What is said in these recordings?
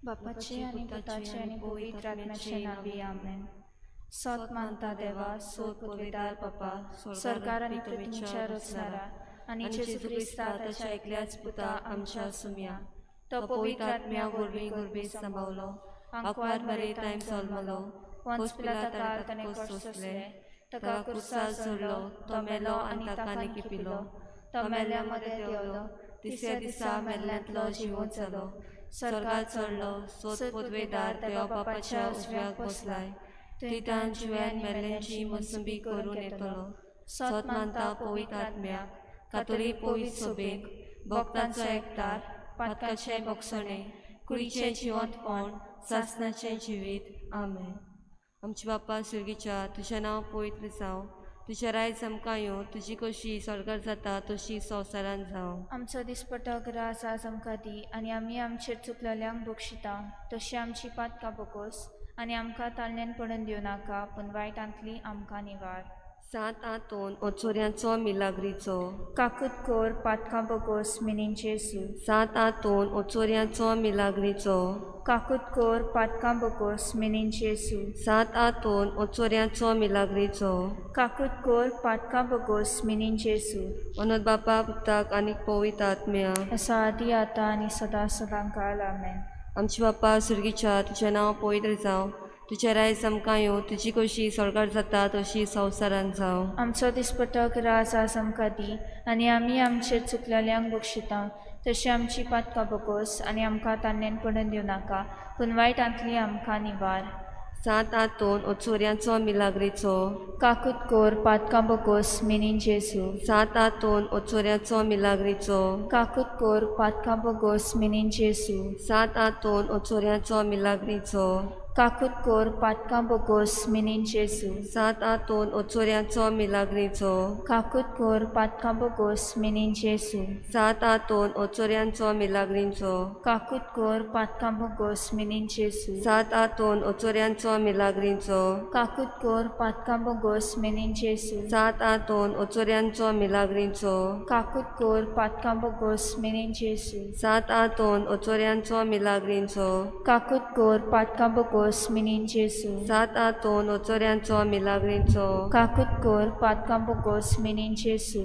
बापाचे आणि पुताचे आणि पवित्र आत्म्याचे नावे आमेन. सत मानता देवा, सोत पदवीदार बापा, सरकार आणि पृथ्वीच्या रचणारा आणि जेजू ख्रिस्ता ताच्या एकल्याच पुता आमच्या सुम्या तो पवित्र आत्म्या वरवीं गर्भे सांभाळलो, आंकवार बरे टायम जल्मलो, पंच पिलाता काळ ताणे कष्ट सोंसले, ताका क्रुसार चढलो, तो मेलो आनी ताका निकिपिलो, तो मेल्ल्यामध्ये देवलो, तिसऱ्या दिसा मेल्ल्यांतलो जिवंत जालो, स्वर्गात चढलो, सोत पदवेदार देवा बापाच्या उजव्याक बसलाय, थंयच्यान जिव्यान मेल्ल्यांची मोसंबी करून येतलो. सत मानता पवित्र आत्म्याक, कातोलीक पवित्र सभेक, भक्तांचो एकठार, पातकाचे भोगसणे, कुडीचे जिवंतपण, सासणाचे जिवीत. आमेन. आमचे बापा स्वर्गीच्या, तुझें नांव पवित्र जावं, तुझें रायज आमकां येवं, तुजी कशी स्वर्गार जाता तशी संवसारान जावं. आमचो दिसपटो रास आज आमकां दी, आनी आमी आमचेर चुकलेल्यांक बक्षिता, तशी आमची पातकां बोगोस, आनी आमकां ताळण्यान पडून दिवं नाका, पूण वायटांतली आमकां निवार. 7:2 ओचोऱ्यांचो मिलाग्रीचो. काकूत कोर पातकां बोगोस मिनीन जेसू. 7:2 ओचोऱ्यांचो मिलाग्रीचो. काकूत कोर पातकां बोगोस मिनीन जेसू. 7:2 ओचोऱ्यांचो मिलाग्रीचो. काकूत कोर पातकां बोगोस मिनीन जेसू. अनंत बापा, पुताक आनी पवित्र आत्म्या, असा आदी आतां आनी सदां सदांकाळ. आमेन. आमचे बापा स्वर्गीच्या, तुझें नांव पवित्र जावं, तुझें रायज आमकां येवं, तुजी कशी स्वर्गार जाता तशी संवसारान जावं. आमचो दिसपटो रास आज आमकां दी, आनी आमी आमचेर चुकलेल्यांक बक्षिता, तशी आमची पातकां बोगोस, आनी आमकां ताणेन पडून दिवं नाका, पूण वायटांतली आमकां निवार. 7:2 ओचोऱ्यांचो मिलाग्रीचो. काकूत कोर पातकां बोगोस मिनीन जेसू. 7:2 ओचोऱ्यांचो मिलाग्रीचो. काकूत कोर पातकां बोगोस मिनीन जेसू. 7:2 ओचोऱ्यांचो मिलाग्रीचो. काकूत कोर पातकां बोगोस मिनीन जेसू. 7:2 ओचोऱ्यांचो मिलाग्रीचो. काकूत कोर पातकां बोगोस मिनीन जेसू. 7:2 ओचोऱ्यांचो मिलाग्रीचो. काकूत कोर पातकां बोगोस मिनीन जेसू. 7:2 ओचोऱ्यांचो मिलाग्रीचो. काकूत कोर पातकां बोगोस मिनीन जेसू. 7:2 ओचोऱ्यांचो मिलाग्रीचो. काकूत कोर पातकां बोगोस मिनीन जेसू. 7:2 ओचोऱ्यांचो मिलाग्रीचो. काकूत कोर पातकां बोगोस मिनीन जेसू. 7:2 ओचोऱ्यांचो मिलाग्रीचो. काकूत कोर पातकां बोगोस मिनीन जेसू.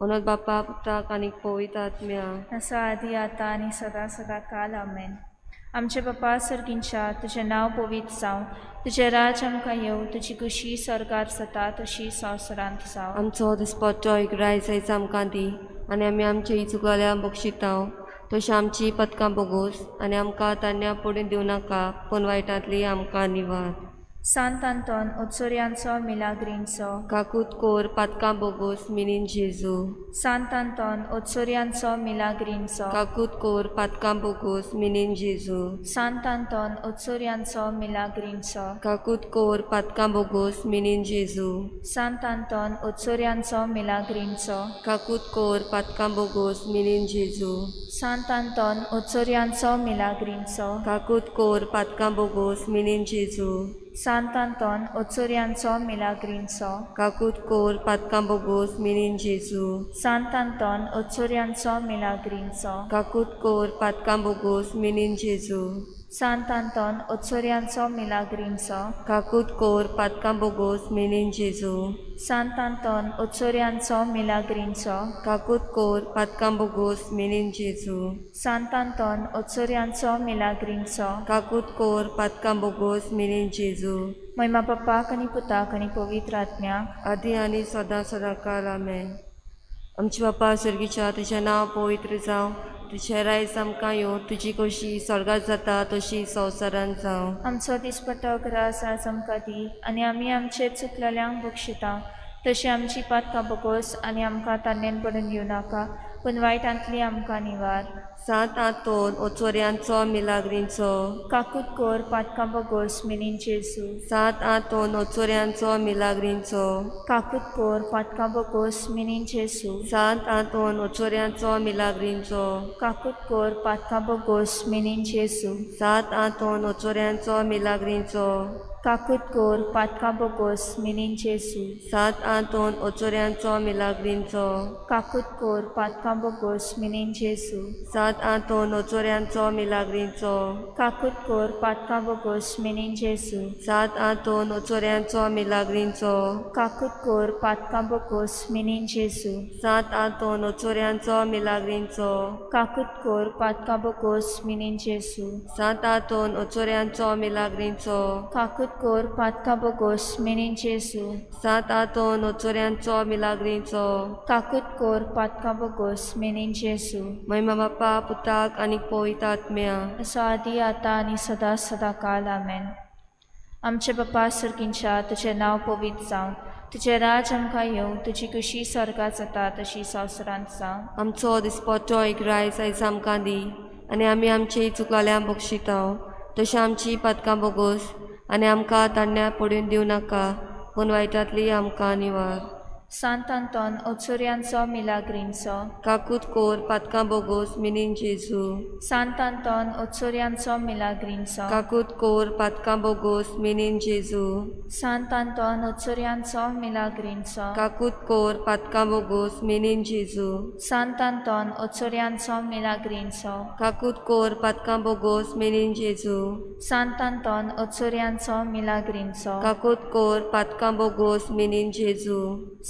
अनंत बापा, पुताक आनी पवित्र आत्म्या, असा आदी आतां आनी सदां सदांकाळ. आमेन. आमचे बापा सर्गींच्या, तुझें नांव पवित्र जावं, तुजें राज आमकां येवं, तुजी कुशी स्वर्गार जाता तशी संवसारांत जावं. आमचो दिसपटो रायज आमकां दी, आनी आमी आमचे चुकलेल्यांक बक्षिता, तशी आमची पदकां बोगोस, आनी आमकां तान्या पडून दिवं नाका, पूण वायटांतली आमकां निवार. सांत आंतोन ओचोऱ्यांचो मिलाग्रीचो. काकूत कोर पातकां बोगोस मिनीन जेजू. सांत आंतोन ओचोऱ्यांचो मिलाग्रीचो. काकूत कोर पातकां बोगोस मिनीन जेजू. सांत आंतोन ओचोऱ्यांचो मिलाग्रीचो. काकूत कोर पातकां बोगोस मिनीन जेजू. सांत आंतोन ओचोऱ्यांचो मिलाग्रीचो. काकूत कोर पातकां बोगोस मिनीन जेजू. सांत आंतोन ओचोऱ्यांचो मिलाग्रीचो. काकूत कोर पातकां बोगोस मिनीन जेजू. सांत आंतोन ओचोऱ्यांचो मिलाग्रीचो. काकूत कोर पातकां बोगोस मिनीन जेजू. सांत आंतोन ओचोऱ्यांचो मिलाग्रीचो. काकूत कोर पातकां बोगोस मिनीन जेजू. सांत आंतोन ओचोऱ्यांचो मिलाग्रीचो. काकूत कोर पातकां बोगोस मिनीन जेजू. सांत आंतोन ओचोऱ्यांचो मिलाग्रीचो. काकूत कोर पातकां बोगोस मिनीन जेजू. सांत आंतोन ओचोऱ्यांचो मिलाग्रीचो. काकूत कोर पातकां बोगोस मिनीन जेजू. महिमा बापाक आनी पुताक आनी पवित्र आत्म्याक, आदी आनी सदां सदांकाळ. आमेन. आमचे बापा स्वर्गीच्या, तुझें नांव पवित्र जावं, तुझें रायज आमकां येवं, तुजी कशी स्वर्गार जाता तशी संवसारान जावं. आमचो दिसपटो रास आज आमकां दी, आनी आमी आमचेर चुकलेल्यांक बक्षिता, तशी आमची पातकां बोगोस, आनी आमकां तान्नेन पडून दिवं नाका, पूण वायटांतली आमकां निवार. 7:2 ओचोऱ्यांचो मिलाग्रीचो. काकूत कोर पातकां बोगोस मिनीन जेजू. 7:2 ओचोऱ्यांचो मिलाग्रीचो. काकूत कोर पातकां बोगोस मिनीन जेजू. 7:2 ओचोऱ्यांचो मिलाग्रीचो. काकूत कोर पातकां बोगोस मिनीन जेजू. 7:2 ओचोऱ्यांचो मिलाग्रीचो. काकूट कोर पातकां बोगोस मिनीन जेसू सात आंतोन ओचोऱ्यांचो मिलाग्रींचो काकूट कोर पातकां बोगोस मिनीन जेसू सात आंतोन ओचोऱ्यांचो मिलाग्रींचो काकूट कोर पातकां बोगोस मिनीन जेसू सात आंतोन ओचोऱ्यांचो मिलाग्रींचो काकूट कोर पातकां बोगोस मिनीन जेसू सात आंतोन ओचोऱ्यांचो मिलाग्रींचो काकूट कोर पातकां बोगोस मिनीन जेसू सात आंतोन ओचोऱ्यांचो मिलाग्रींचो काकूट कोर पातकां बोगोस मिनीन जेसू सात आंतोन ओचोऱ्यांचो मिलाग्रींचो काकूट कोर पातकां बोगोस मिनीन जेसू महिमा बापा पुताक आनी पवित्र आत्म्या असो आदी आतां आनी सदां सदां काल आमेन. आमचे बापा सर्गींच्या तुजें नांव पवित्र जावं तुजें राज आमकां येवं तुजी कुशी स्वर्गांत जाता तशी संवसारांत जावं आमचो दिसपट्टो एक रायज आयज आमकां दी आनी आमी आमची चुकलांक बक्षितांव तशें आमची पदकां बोगोस आनी आमकां तान्या पडून दिवं नाका पूण वायटांतली आमकां निवार. सांत आंतोन ओचोऱ्यांचो मिलाग्रींचो काकूट कोर पदकां बोगोस मिनीन जेजू सांत आंतोन ओचोऱ्यांचो मिलाग्रींचो काकूट कोर पदकां बोगोस मिनीन जेजू सांत आंतोन ओचोऱ्यांचो मिलाग्रींचो काकूट कोर पदकां बोगोस मिनीन जेजू सांत आंतोन ओचोऱ्यांचो मिलाग्रींचो काकूट कोर पदकां बोगोस मिनीन जेजू सांत आंतोन ओचोऱ्यांचो मिलाग्रींचो काकूट कोर पदकां बोगोस मिनीन जेजू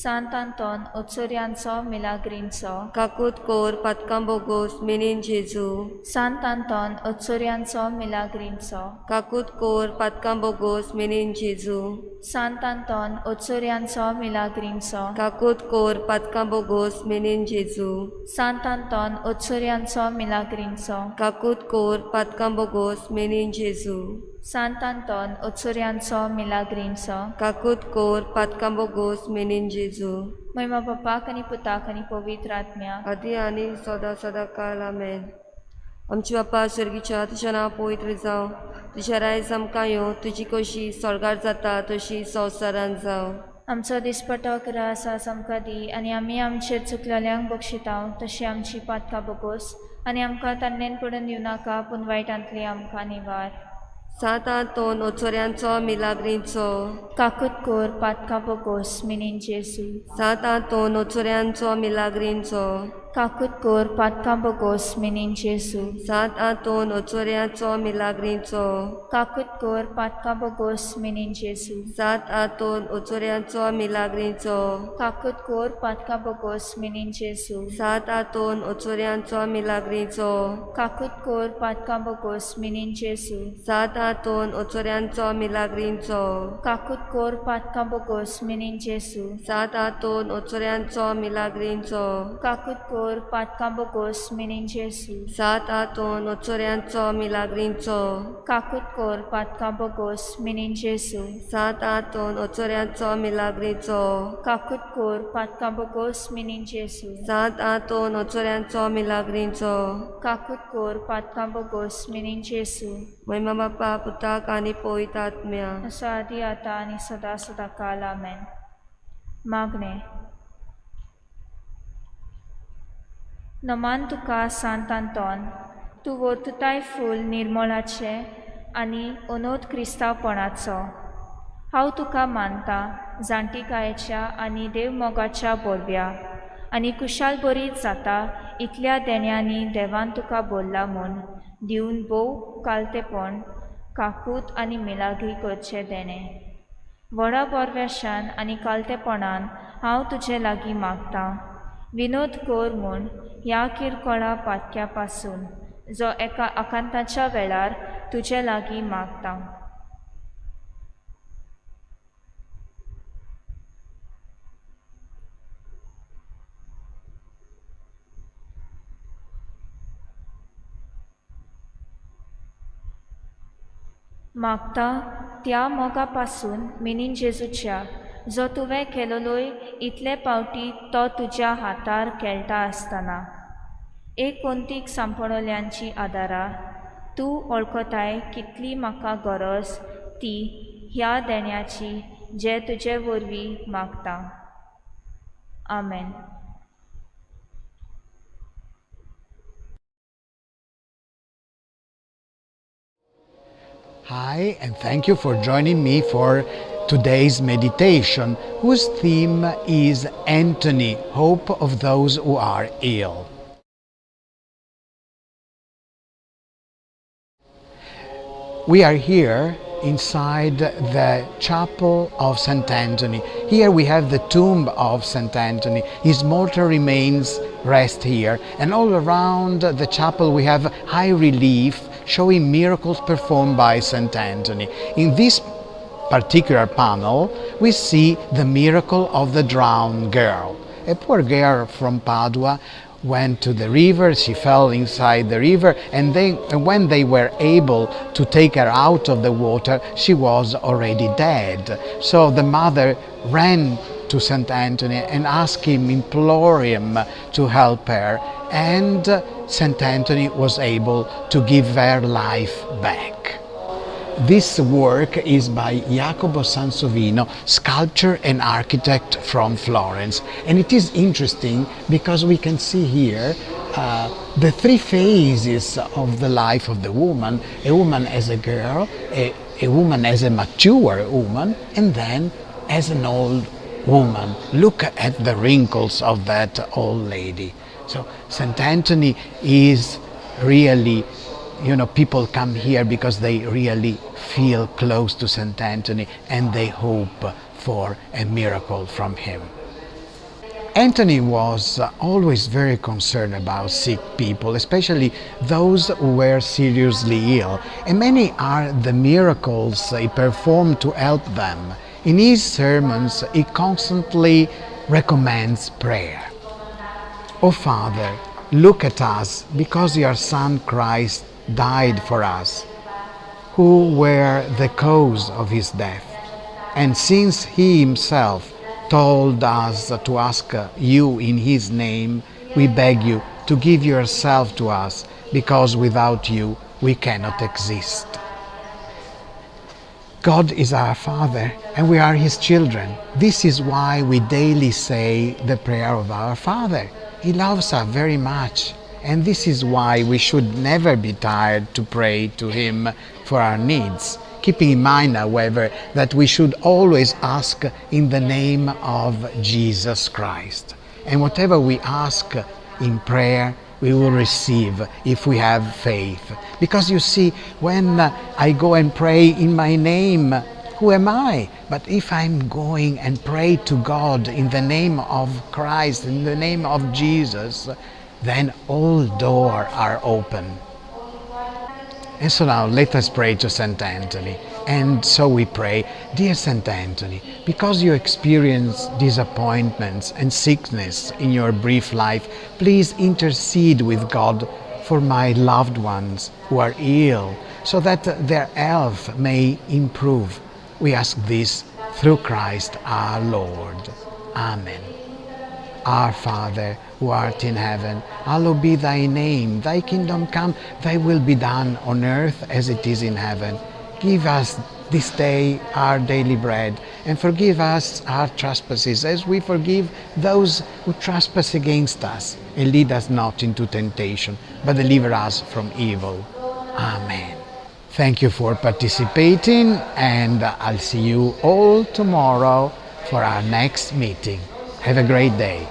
सांत आंतोन ओचोऱ्यांचो मिलाग्रींचो काकूट कोर पदकां बोगोस मिनीन जेजू सांत आंतोन ओचोऱ्यांचो मिलाग्रींचो काकूट कोर पदकां बोगोस मिनीन जेजू सांत आंतोन ओचोऱ्यांचो मिलाग्रींचो काकूट कोर पदकां बोगोस मिनीन जेजू सांत आंतोन ओचोऱ्यांचो मिलाग्रींचो काकूट कोर पदकां बोगोस मिनीन जेजू सांत आंतोन ओचोऱ्यांचो मिलाग्रींचो काकूट कोर पदकां बोगोस मिनीन जेजू महिमा बापाक आनी पुताक आनी पवित्र आत्म्या आदी आनी सदां सदां काल आमेन. आमचे बापा सर्गीच्या तुजें नांव पवित्र जावं तुजें रायज आमकां येवं तुजी कशी स्वर्गार जाता तशी संवसारांत जावं आमचो दिसपटो रास आज आमकां दी आनी आमी आमचेर चुकलेल्यांक बक्षितांव तशी आमची पातकां बोगोस आनी आमकां तान्नेन पडून दिवं नाका पूण वायटांतली आमकां निवार. सात आंतोन ओचोऱ्यांचो मिलाग्रींचो काकूट कोर पातकां बोगोस मिनीन जेसू सात आंतोन ओचोऱ्यांचो मिलाग्रींचो काकूट कोर पातकां बोगोस मिनीन जेसू सात आंतोन ओचोऱ्यांचो मिलाग्रींचो काकूट कोर पातकां बोगोस मिनीन जेसू सात आंतोन ओचोऱ्यांचो मिलाग्रींचो काकूट कोर पातकां बोगोस मिनीन जेसू सात आंतोन ओचोऱ्यांचो मिलाग्रींचो काकूट कोर पातकां बोगोस मिनीन जेसू सात आंतोन ओचोऱ्यांचो मिलाग्रींचो काकूट कोर पातकां बोगोस मिनीन जेसू सात आंतोन ओचोऱ्यांचो मिलाग्रींचो काकूट कोर पातकां बोगोस मिनीन जेसू सात आंतोन ओचोऱ्यांचो मिलाग्रींचो काकूट कोर पातकां बोगोस मिनीन जेसू सात आंतोन ओचोऱ्यांचो मिलाग्रींचो काकूट कोर पातकां बोगोस मिनीन जेसू सात आंतोन ओचोऱ्यांचो मिलाग्रींचो काकूट कोर पातकां बोगोस मिनीन जेसू महिमा बापा पुताक आनी पवित्र आत्म्या असो आदी आतां आनी सदां सदां काल आमेन. मागणें नमान तुका सांत आंतोन तूं वर्तुताय फूल निर्मळाचे आनी अनोद क्रिस्तांवपणाचो हांव तुका मानतां जाणटीकायेच्या आनी देव मोगाच्या बोरव्या आनी कुशाल बरी जाता इतल्या देण्यांनी देवान तुका बोल्ला म्हूण दिवन भोव कालतेपण काकूट आनी मिलाग्री करचे देणें व्हडा बोरव्याशान आनी कालतेपणान हांव तुजे लागीं मागतां विनोद कोर म्हूण ह्या किरकोळा पातक्या पासून जो एका आकांताच्या वेळार तुजे लागीं मागतां. मागता त्या मोगा पासून मिनीन जेजूच्या जो तुवें केलोलोय इतले पावटी तो तुज्या हातार खेळटा आसतना एकोंतीक सांपणोल्यांची आदारा तूं वळखताय कितली म्हाका गरज ती ह्या देण्याची जे तुजे वरवीं मागता. आमेन. Hi, and thank you for joining me for today's meditation, whose theme is Anthony, Hope of Those Who Are Ill. We are here inside the chapel of St. Anthony. Here we have the tomb of St. Anthony. His mortal remains rest here, and all around the chapel we have high relief showing miracles performed by St. Anthony. In this particular panel we see the miracle of the drowned girl. A poor girl from Padua went to the river, she fell inside the river, and when they were able to take her out of the water, she was already dead. So the mother ran to St. Anthony and asked him, implored him to help her, and St. Anthony was able to give her life back. This work is by Jacopo Sansovino, sculptor and architect from Florence. And it is interesting because we can see here the three phases of the life of the woman. A woman as a girl, a woman as a mature woman, and then as an old woman. Look at the wrinkles of that old lady. So St. Anthony is really, people come here because they really feel close to St. Anthony and they hope for a miracle from him. Anthony was always very concerned about sick people, especially those who were seriously ill, and many are the miracles he performed to help them. In his sermons, he constantly recommends prayer. O Father, look at us because your Son Christ died for us, who were the cause of his death. And since he himself told us to ask you in his name, we beg you to give yourself to us, because without you we cannot exist. God is our Father and we are his children. This is why we daily say the prayer of our Father. He loves us very much, and this is why we should never be tired to pray to him for our needs, keeping in mind, however, that we should always ask in the name of Jesus Christ. And whatever we ask in prayer, we will receive if we have faith. Because you see, when I go and pray in my name, who am I? But if I'm going and pray to God in the name of Christ, in the name of Jesus, then all doors are open. And so now let us pray to St. Anthony. And so we pray, dear St. Anthony, because you experience disappointments and sickness in your brief life, please intercede with God for my loved ones who are ill, so that their health may improve. We ask this through Christ our Lord. Amen. Our Father, who art in heaven, hallowed be thy name. Thy kingdom come, thy will be done on earth as it is in heaven. Give us this day our daily bread, and forgive us our trespasses, as we forgive those who trespass against us. And lead us not into temptation, but deliver us from evil. Amen. Thank you for participating, and I'll see you all tomorrow for our next meeting. Have a great day.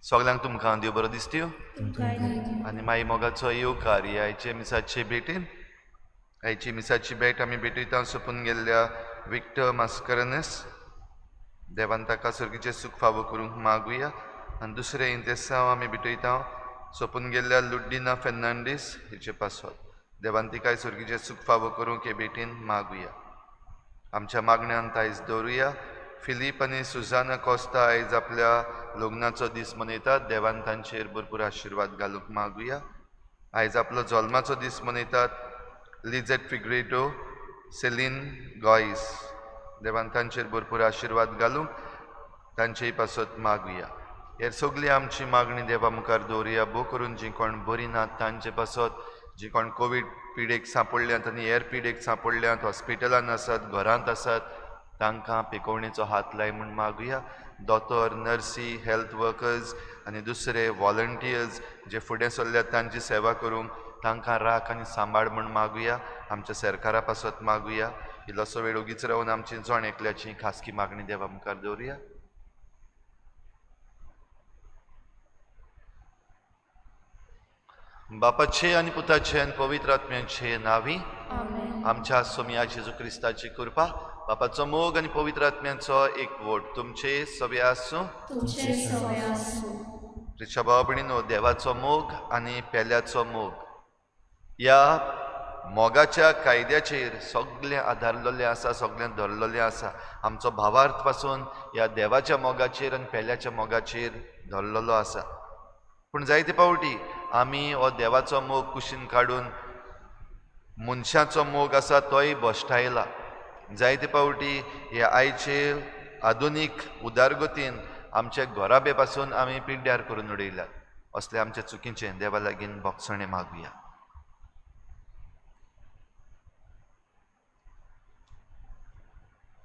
सगळ्यांक तुमकां देव बरो दिसत्यो आनी मागीर मोगाचो येवकार आयचे मिसाचे भेटेन आयची मिसाची भेट आमी भेटयता सोपून गेल्ल्या विक्टर मास्करनस देवान ताका सर्गीचें सुख फावो करूंक मागुया आनी दुसरें इंतेसांव आमी भेटयता सोपून गेल्ल्या लुड्डिना फेर्नांडीस हेचे पासत देवान तिकाय सर्गीचें सुख फावो करूंक हे भेटेन मागुया आमच्या मागण्यांत आयज दवरुया फिलीप आनी सुजाना कोस्ता आयज आपल्या लग्नाचो दीस मनयतात देवान तांचेर भरपूर आशिर्वाद घालूंक मागुया आयज आपलो जल्माचो दीस मनयतात लिजेट फिग्रेडो सेलीन गॉयस देवान तांचेर भरपूर आशिर्वाद घालूंक तांचेय पासत मागुया हेर सगळी आमची मागणी देवा मुखार दवरुया भोव करून जीं कोण बरीं नात तांचे पासत जीं कोण कोवीड पिडेक सांपडल्यांत आनी हेर पिडेक सांपडल्यांत हॉस्पिटलांत आसात घरांत आसात तांकां पिकोवणेचो हात लाय म्हूण मागुया दोतोर नर्सी हेल्थ वर्कर्स आनी दुसरे वॉलंटियर्स जे फुडें सरल्यात तांची सेवा करूंक तांकां राख आनी सांबाळ म्हूण मागुया आमच्या सरकारा पासत मागुया इल्लोसो वेळ ओगीच रावन आमची जण एकल्याची खासगी मागणी देवा मुखार दवरुया बापाचे आनी पुताचे आनी पवित्र आत्म्याचे नांवी आमच्या सोम्या जेजू क्रिस्ताची कृपा बापाचो मोग आनी पवित्र आत्म्याचो एकवट तुमचे सगळे आसूं रिचा भाव भयणीनो देवाचो मोग आनी पेल्याचो मोग ह्या मोगाच्या कायद्याचेर सगळें आदारलेलें आसा सगळें धरलेलें आसा आमचो भावार्थ पासून ह्या देवाच्या मोगाचेर आनी पेल्याच्या मोगाचेर धरलेलो आसा पूण जायते पावटी आमी हो देवाचो मोग कुशीन काडून मनशाचो मोग आसा तोय भश्टायला जायते पावटी हे आयचे आधुनीक उदारगतीन आमचे घोराबे पासून आमी पिड्ड्यार करून उडयल्यात असले आमचे चुकीचें देवा लागीं बोगसणे मागुया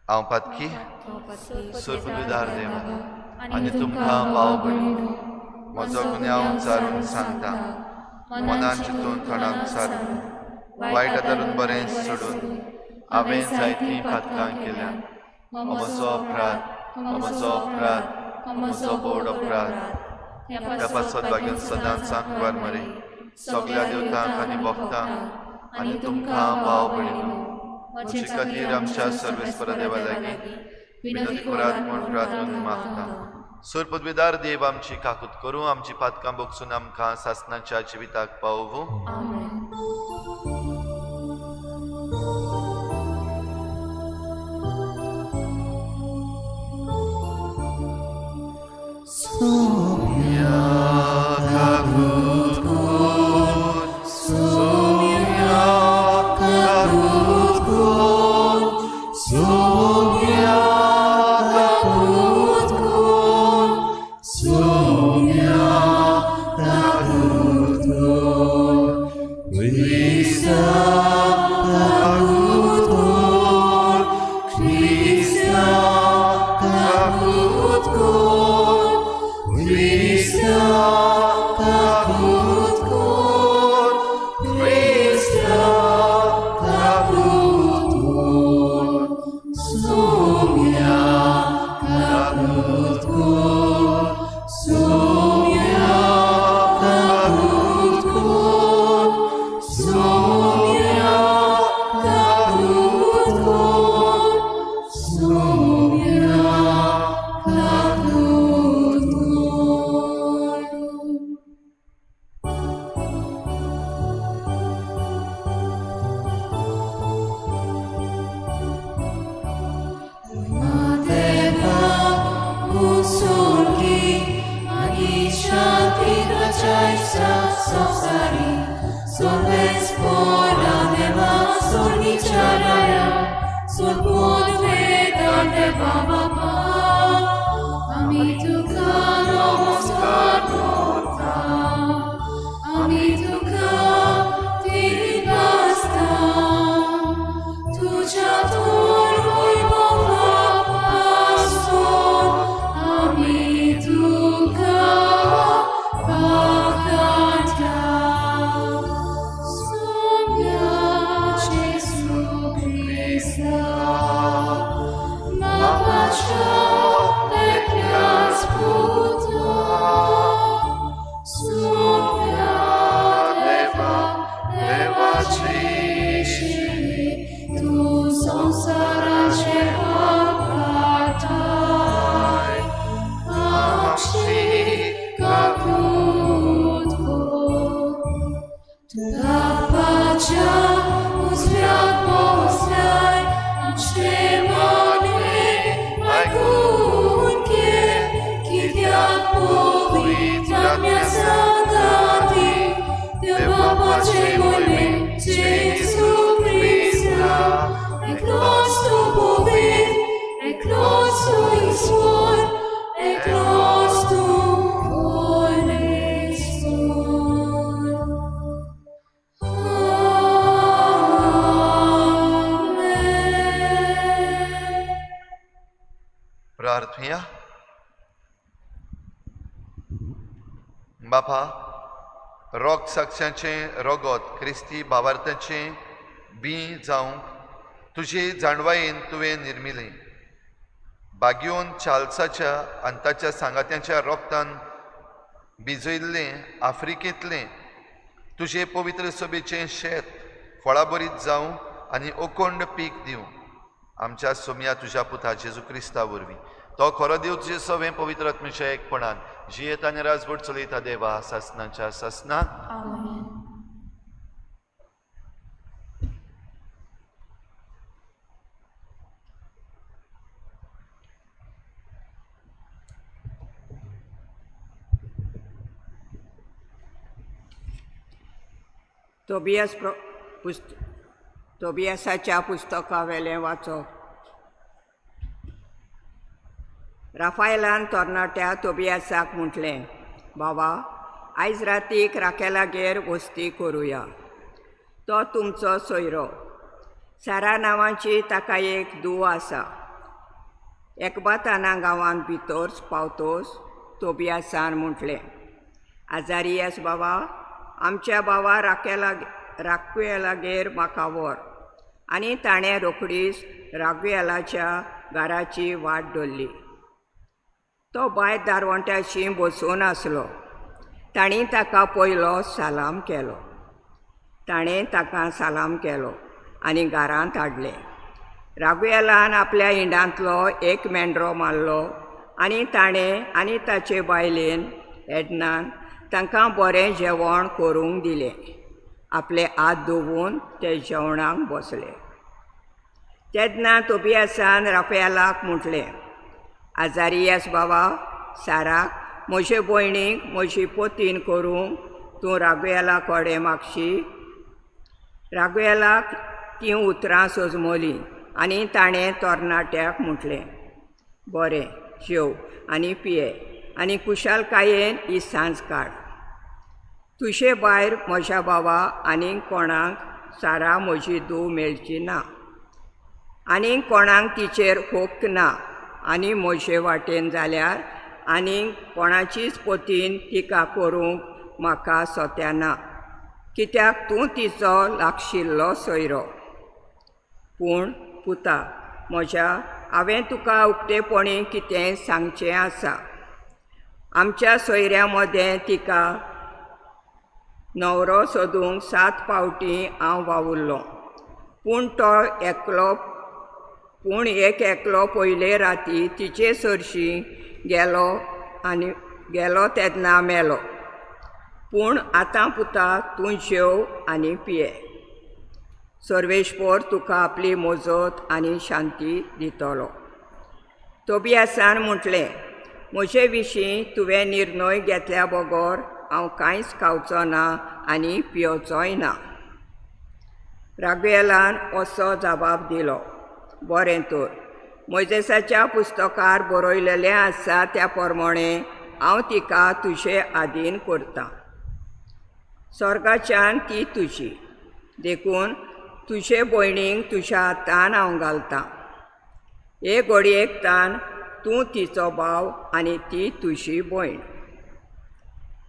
हांव पातकी सुरपदार देवा आनी तुमकां भाव भयणीनो म्हजो गुन्यांव चारून सांगता मनान चिंतून थोडांक सारून वायट आदारून बरें सोडून हांवें जायतीं पातकां केल्यात म्हजो अपराध म्हजो बोड अपराध ह्या पासत बागेन सदांच सांकवार मरे सगळ्या देवतांक आनी भक्तांक आनी तुमकां भाव भयणीनो म्हजे खातीर आमच्या सर्वेस्परा देवा लागीं विनंती करात म्हूण प्रार्थना मागता सूर पदवीदार देव आमची काकूत करूं आमची पातकां बोगसून आमकां सासणाच्या जिविताक पावूं We प्रार्थया बापा रोग साक्षाचें रोगोत क्रिस्ती भावार्थाचें बी जावंक तुजे जाणवायेन तुवें निर्मिलें बागयोन चार्ल्साच्या आनी ताच्या सांगात्यांच्या रोगतान भिजयल्लें आफ्रिकेंतलें तुजे पवित्र सभेचें शेत फळां बरीत जावं आनी अखंड पीक दिवं आमच्या सोम्या तुज्या पुता जेजू क्रिस्ता वरवीं तो खरो देव तुजे सवें पवित्र आत्म्याच्या एकपणान जियेत आनी राजवट चलयता देवा सासनाच्या सासनान तोबियासाच्या पुस्तका वेलें वाचप राफायलान तरणाट्या तोबियासाक म्हटलें बाबा आयज रातीक राकेलागेर वस्ती करुया तो तुमचो सोयरो सारा नांवाची ताका एक धूव आसा एकबाताना गांवांत भितर पावतोस तोबियासान म्हटलें आजारियास बाबा आमच्या बाबा राकुएलागेर म्हाका व्हर आनी ताणें रोखडीच रागुएलाच्या घराची वाट धरली तो बाय दारवंट्याशी बसून आसलो ताणी ताका पयलो सालाम केलो ताणें ताका सालाम केलो आनी घरांत हाडलें रागुएलान आपल्या हिंडांतलो एक मेंढरो मारलो आनी ताणें आनी ताचे बायलेन एडनान तांकां बरें जेवण करूंक दिलें आपले हात धुवून ते जेवणाक बसले तेन्ना तोबियासान राफायलाक म्हटलें आजारियास बाबा साराक म्हजे भयणीक म्हजी पोतीन करूंक तूं रागुएला कडेन मागशी रागुएलाक तीं उतरां सजमलीं आनी ताणें तरणाट्याक म्हटलें बरें जेव आनी पिये आनी कुशालकायेन ही सांज काड तुजे भायर म्हज्या बाबा आनीक कोणाक सारा म्हजी धूव मेळची ना आनीक कोणाक तिचेर हक्क ना आनी म्हजे वाटेन जाल्यार आनीक कोणाचीच पोतीन तिका करूंक म्हाका सोत्या ना कित्याक तूं तिचो लागशिल्लो सोयरो पूण पुता म्हज्या हांवें तुका उक्तेपणी कितें सांगचें आसा आमच्या सोयऱ्या मदें तिका न्हवरो सोदूंक 7 फावटीं हांव वावुरलो पूण एक एकलो पयले राती तिचे सरशी गेलो तेन्ना मेलो पूण आतां पुता तूं जेव आनी पिये सर्वेश्वर तुका आपली मोजत आनी शांती दितलो तोबियासान म्हटलें म्हजे विशीं तुवें निर्णय घेतल्या बगर हांव कांयच खावचो ना आनी पिवचोय ना. रागुएलान असो जबाब दिलो, बरें तर, मोइसेसाच्या पुस्तकार बरयलेलें आसा त्या प्रमाणे हांव तिका तुजे आधीन करतां. स्वर्गाच्यान ती तुजी, देखून तुजे भयणीक तुज्या हातान हांव घालतां. हे घडयेक तान तूं तिचो भाव आनी ती तुजी भयण.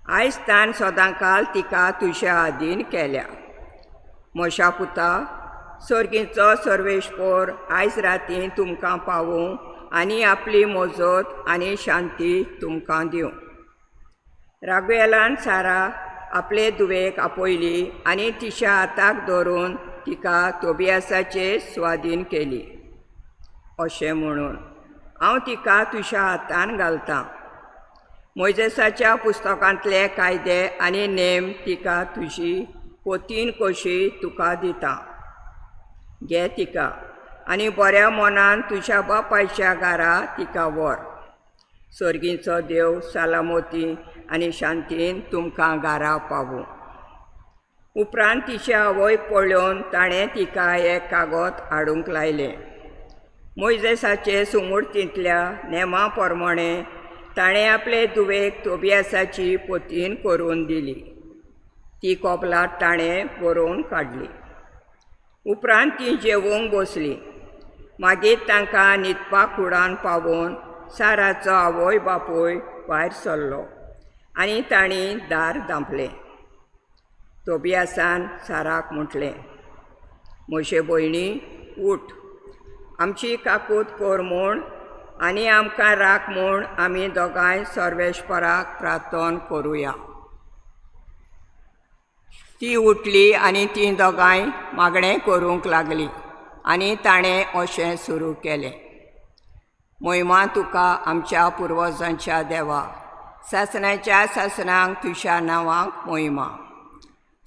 आयज तान सदांकाल तिका तुज्या आधीन केल्या. म्हज्या पुता, सर्गीचो सर्वेश्वर आयज राती तुमकां पावूं आनी आपली मोजत आनी शांती तुमकां दिवं. रागुएलान सारा आपले दुवेक आपयली आनी तिच्या हाताक धरून तिका तोबियासाचे स्वाधीन केली. अशें म्हणून हांव तिका तुज्या हातान घालतां. मोइसेसाच्या पुस्तकांतले कायदे आनी नेम तिका तुजी पोतीन कशी तुका दिता. घे तिका आनी बऱ्या मनान तुज्या बापायच्या घरा तिका व्हर. सर्गीचो देव सालामती आनी शांतीन तुमकां घरा पावूं. उपरांत तिच्या आवयक पळोवन ताणें तिका एक कागद हाडूंक लायलें. मोइसेसाचे सुमूर्तींतल्या नेमा प्रमाणे ताणें आपले दुवेक तोबियासाची पोतीन करून दिली. ती कॉपलात ताणें बरोवन काडली. उपरांत ती जेवूंक बसली. मागीर तांकां न्हिदपाक कुडान पावोवन साराचो आवय बापूय भायर सरलो आनी तांणी दार धांपलें. तोबियासान साराक म्हटलें, म्हजे भयणी, उठ, आमची काकूट कर म्हूण आनी आमकां राख म्हूण आमी दोगांय सर्वेश्वराक प्रार्थना करुया. ती उठली आनी ती दोगांय मागणें करूंक लागली आनी ताणें अशें सुरू केलें. मोहिमा तुका आमच्या पुर्वजांच्या देवा, सासणाच्या सासणांक तुज्या नांवाक मोहिमा.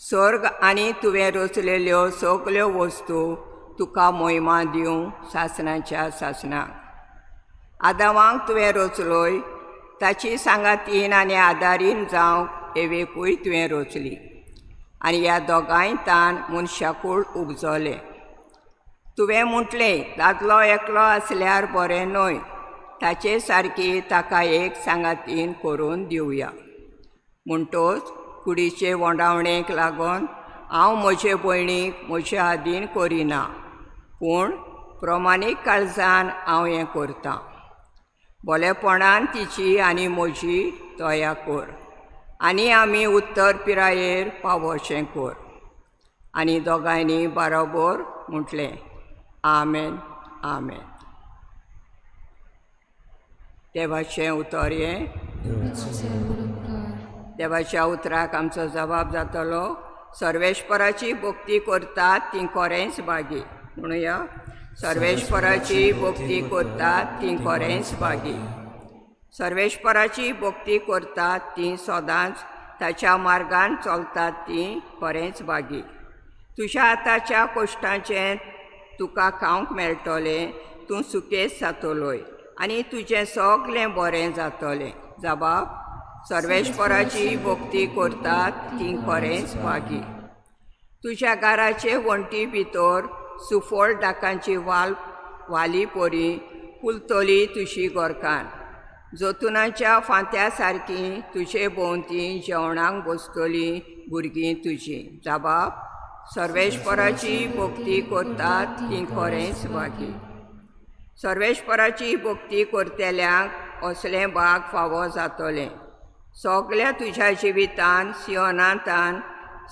स्वर्ग आनी तुवें रचलेल्यो सगल्यो वस्तू तुका मोहिमा दिवं सासणाच्या सासणांक. आदामाक तुवें रचलोय, ताची सांगातीन आनी आदारीन जावंक एवेकूय तुवें रचली आनी ह्या दोगांय तान मनशाकूळ उपजले. तुवें म्हटलें, दादलो एकलो आसल्यार बरें न्हय, ताचे सारकी ताका एक सांगातीन करून दिवया. म्हणटच कुडीचे वोंडावणेक लागून हांव म्हजे भयणीक म्हजे आधीन करिना, पूण प्रमाणीक काळजान हांव हें करतां. बोलेपणान तिची आनी म्हजी दया कर आनी आमी उत्तर पिरायेर पावोशें कर. आनी दोगांयनी बरोबर म्हटलें, आमेन, आमेन. देवाचें उतर हें. देवाच्या उतराक आमचो जबाब जातलो, सर्वेश्वराची भक्ती करतात ती खरेंच भागी. म्हणुया, सर्वेश्वराची भक्ती करतात ती खरेंच भागी. सर्वेश्वराची भक्ती करतात ती सदांच ताच्या मार्गान चलतात ती खरेंच भागी. तुज्या हाताच्या कश्टांचें तुका खावंक मेळटलें, तूं सुकेच जातलोय आनी तुजें सगलें बरें जातलें. जबाब, सर्वेश्वराची भक्ती करतात ती खरेंच भागी. तुज्या घराचे वण्टी भितर सुफळ दाकांची वाली परी फुलतली तुजी गोरकान. जोतुनाच्या फांत्या सारकी तुजे भोंवती जेवणाक बसतलीं भुरगीं तुजीं. जबाब, सर्वेश्वराची भक्ती करतात ती खरेंच भागी. सर्वेश्वराची भक्ती करतेल्यांक असलें भाग फावो जातलें. सगल्या तुज्या जिवितान सियोनांतान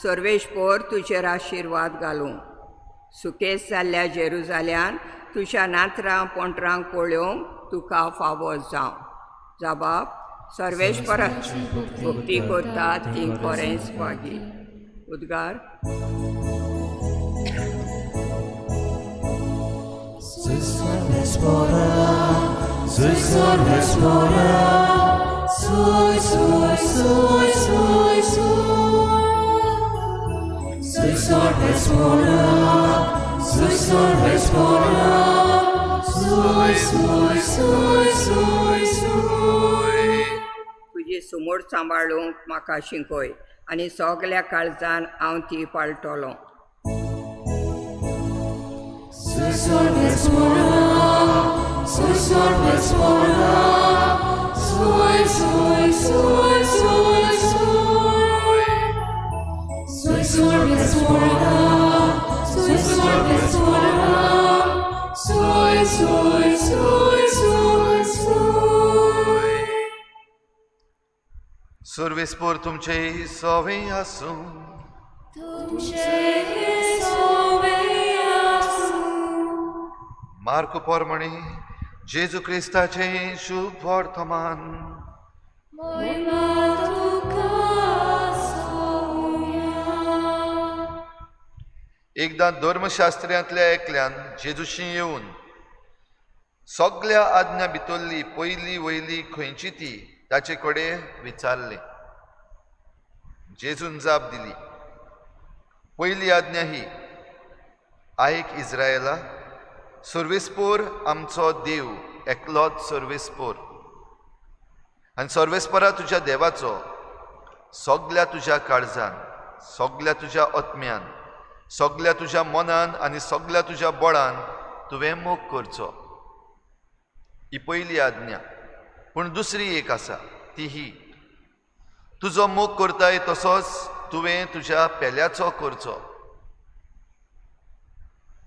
सर्वेश्वर तुजेर आशिर्वाद घालूं. सुकेस जाल्ल्या जेरुजाल्यान तुज्या नात्रां पोंटरांक पळोवंक तुका फावो जावं. जबाब, सर्वेश्वराची भक्ती करतात ती खरेंच भागी. उद्गार. तुझी सुमोड सांबाळूंक म्हाका शिकय आनी सगल्या काळजान हांव ती पाळटलों. सर्वेस्पोर तुमचे सोवे आसूं. मार्क पोरमणे जेजू क्रिस्ताचे शुभ वर्तमान. एकदां धर्मशास्त्र्यांतल्या एकल्यान जेजूशी येवन सगळ्या आज्ञा भितरली पयली वयली खंयची ती ताचे कडेन विचारलें. जेजून जाप दिली, पयली आज्ञा ही, आयक इस्रायेला, सर्वेस्पोर आमचो देव एकलोच सर्वेस्पोर, आनी सर्वेस्परा तुज्या देवाचो सगळ्या तुज्या काळजान, सगळ्या तुज्या आत्म्यान, सगळ्या तुज्या मनान आनी सगळ्या तुज्या बळान तुवें मोग करचो. ही पयली आज्ञा. पूण दुसरी एक आसा, ती ही, तुजो मोग करताय तसोच तुवें तुज्या पेल्याचो करचो.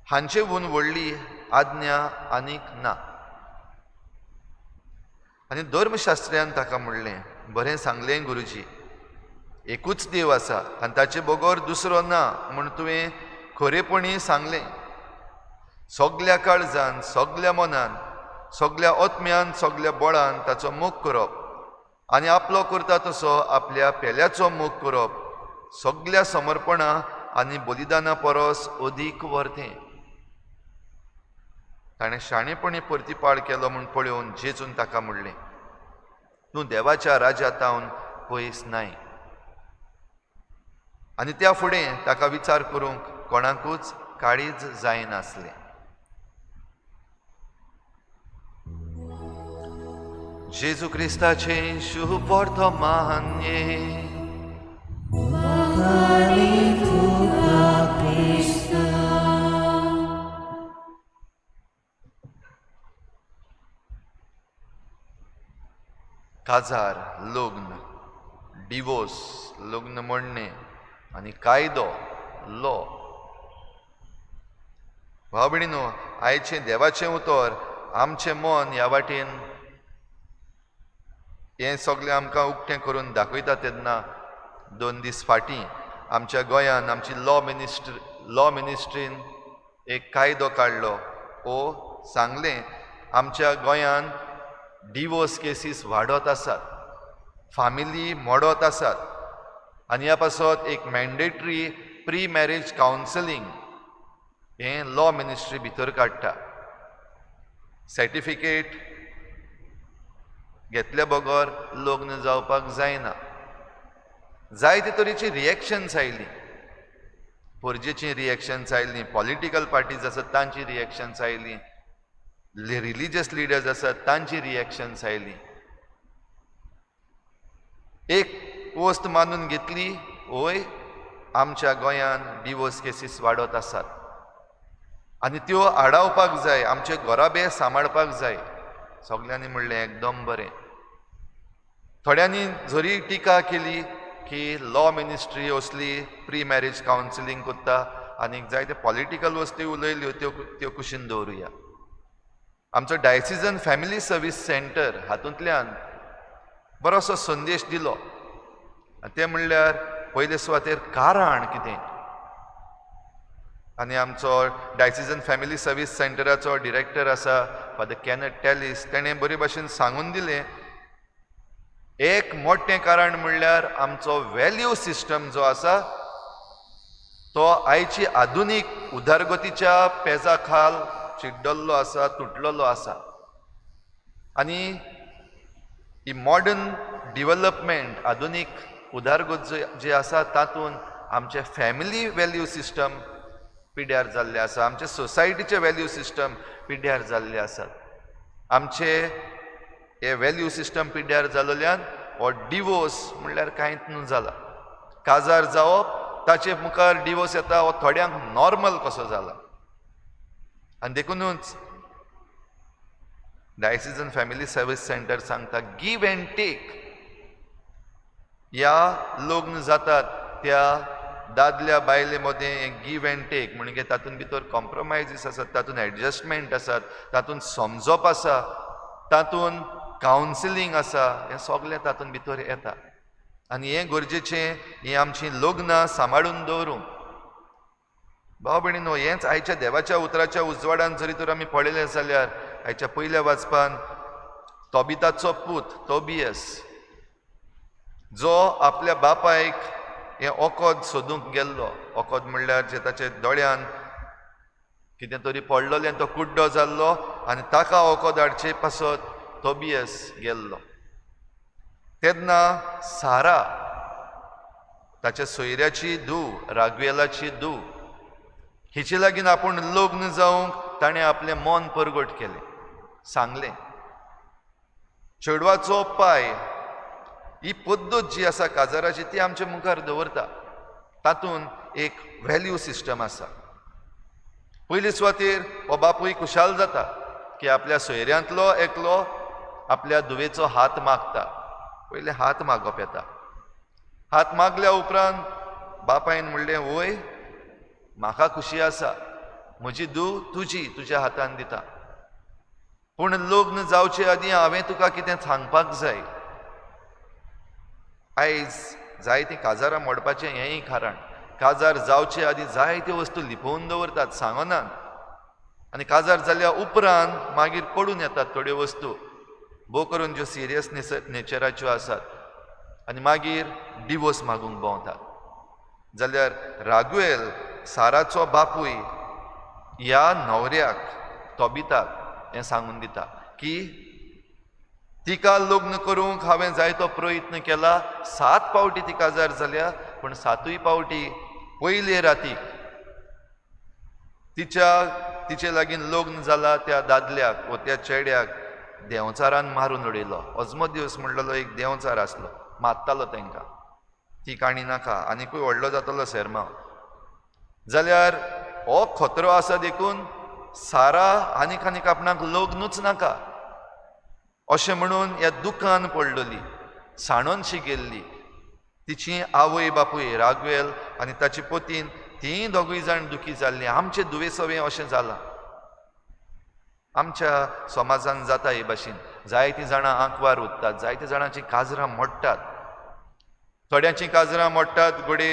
हांचे हून व्हडली आज्ञा आनीक ना. आनी धर्मशास्त्र्यान ताका म्हणलें, बरें सांगलें गुरुजी, एकूच देव आसा आनी ताचे बगर दुसरो ना म्हूण तुवें खरेपणी सांगलें. सगळ्या काळजान, सगळ्या मनान, सगळ्या आत्म्यान, सगळ्या बळान ताचो मोग करप आनी आपलो करता तसो आपल्या पेल्याचो मोग करप सगळ्या समर्पणां आनी बलिदाना परस अदीक व्हरतें. ताणें शाणेपणी परतीपाळ केलो म्हूण पळोवन जेजून ताका म्हणलें, तूं देवाच्या राज्यांतावन पयस नाय. आनी त्या फुडें ताका विचार करूंक कोणाकूच काळीज जायनासलें. जेजू क्रिस्ताचे शुभ वर्तमान. काजार, लग्न, डिवोर्स, लग्न मोडणे आनी कायदो, लॉ. भाव भयणीनो, आयचें देवाचें उतर आमचें मन ह्या वाटेन हें सगळें आमकां उक्तें करून दाखयता तेन्ना 2 दीस फाटीं आमच्या गोंयांत आमची लॉ मिनिस्ट्रीन एक कायदो काडलो. सांगलें आमच्या गोंयांत डिवोर्स केसीस वाडत आसात, फामिली मोडत आसात आनी ह्या पासत एक मॅन्डेटरी प्री मॅरेज कावन्सिलींग हें लॉ मिनिस्ट्री भितर काडटा. सर्टिफिकेट घेतल्या बगर लग्न जावपाक जायना. जायते तरेची रिएक्शन्स आयली. पोरजेची रिएक्शन्स आयलीं, पॉलिटिकल पार्टीज आसात तांची रिएक्शन्स आयलीं, रिलिजियस लिडर्स आसात तांची रिएक्शन्स आयलीं. एक वस्त मानून घेतली, ओय आमच्या गोंयांत डिवोर्स केसीस वाडत आसात आनी त्यो आडावपाक जाय, आमचे घोराबे सांबाळपाक जाय. सगळ्यांनी म्हणलें एकदम बरें. थोड्यांनी जरी टिका केली की लॉ मिनिस्ट्री असली प्री मॅरेज कावन्सिलींग करता आनी जायते पॉलिटिकल वस्ती उलयल्यो त्यो कुशीन दवरुया. आमचो डायसिजन फॅमिली सर्वीस सेंटर हातूंतल्यान बरोसो संदेश दिलो. ते म्हणल्यार पयले सुवातेर कारण कितें. आनी आमचो डायसिजन फॅमिली सर्वीस सेंटराचो डिरेक्टर आसा फादर कॅनथ टॅलिस, तेणें बरे भाशेन सांगून दिलें, एक मोठें कारण म्हणल्यार आमचो वॅल्यू सिस्टम जो आसा तो आयची आधुनीक उदारगतीच्या पेजा खाल चिड्डल्लो आसा, तुटलेलो आसा. आनी ही मॉडर्न डिवेलपमेंट, आधुनीक उदारगत जी आसा तातूंत आमचे फॅमिली वॅल्यू सिस्टम पिड्यार जाल्ले आसा, आमचे सोसायटीचे वॅल्यू सिस्टम पिड्यार जाल्ले आसात. आमचे हे वॅल्यू सिस्टम पिड्यार जाल्ल्यान हो डिवोर्स म्हणल्यार कांयच न्हू जाला. काजार जावप ताचे मुखार डिवोर्स येता हो थोड्यांक नॉर्मल कसो जाला. आनी देखूनच डायसिजन फॅमिली सर्वीस सेंटर सांगता गिव एंड टेक. ह्या लग्न जातात त्या दादल्या बायले मदें गिव एंड टेक म्हणजे तातूंत भितर कॉम्प्रोमायजीस आसात, तातूंत एडजस्टमेंट आसात, तातूंत समजप आसा, तातूंत कावन्सिलींग आसा, हें सगळें तातूंत भितर येता. आनी हें गरजेचें ही आमची लग्नां सांबाळून दवरूंक. भाव भयणीनो, हेंच आयच्या देवाच्या उतराच्या उजवाडान जरी तर आमी पळयलें जाल्यार आयच्या पयल्या वाचपान तोबिताचो पूत तोबियस जो आपल्या बापायक हें ओकोद सोदूंक गेल्लो. ओकोद म्हणल्यार जे ताचे दोळ्यान कितें तरी पडलोलें तो कुड्डो जाल्लो आनी ताका ओकोद हाडचे पासत तोबियस गेल्लो. तेन्ना सारा ताच्या सोयऱ्याची धूव रागवेलाची धूव हिचे लागीं आपूण लग्न जावंक ताणें आपलें मन परगट केलें, सांगलें. चेडवाचो पाय ही पद्दत जी आसा काजाराची ती आमच्या मुखार दवरता. तातूंत एक व्हॅल्यू सिस्टम आसा. पयले सुवातेर हो बापूय खुशाल जाता की आपल्या सोयऱ्यांतलो एकलो आपल्या धुवेचो हात मागता. पयले हात मागप येता. हात मागल्या उपरांत बापायन म्हणलें वय म्हाका खुशी आसा, म्हजी धूव तुज्या हातान दिता, पूण लग्न जावचे आदीं हांवें तुका कितें सांगपाक जाय. आयज जायतीं काजारां मोडपाचें हेंय कारण. काजार जावचे आदीं जायत्यो वस्तू लिपोवन दवरतात, सांगनात. आनी काजार जाल्या उपरांत मागीर कळून येतात थोड्यो वस्तू, भोव करून ज्यो सिरियस नेचराच्यो आसात, आनी मागीर डिवोर्स मागूंक भोंवतात. जाल्यार रागवेल साराचो बापूय ह्या न्हवऱ्याक तोबिताक हें सांगून दिता की तिका लग्न करूंक हांवें जायतो प्रयत्न केला. 7 फावटी ती काजार जाल्या, पूण 7य फावटी पयले रातीक तिचे लागीं लग्न जाला त्या दादल्याक व त्या चेड्याक देंवचारान मारून उडयलो. अजमोदिवस म्हणलेलो एक देंवचार आसलो, मारतालो तांकां. ती काणी नाका, आनिकूय व्हडलो जातलो सेरमांव. जाल्यार हो खतरो आसा देखून सारा आनीक आपणाक लग्नूच नाका अशें म्हणून ह्या दुखान पडलेली, साणोनशी गेल्ली. तिची आवय बापूय रागवेल आनी ताची पतीन तीं दोगूय जाण दुखी जाल्लीं. आमचे दुवेसोवें अशें जालां. आमच्या समाजान जाता हे भाशेन जायतीं जाणां आंकवार उत्तात, जायत्या जाणांचीं काजरां मोडटात. थोड्यांचीं काजरां मोडटात घोडे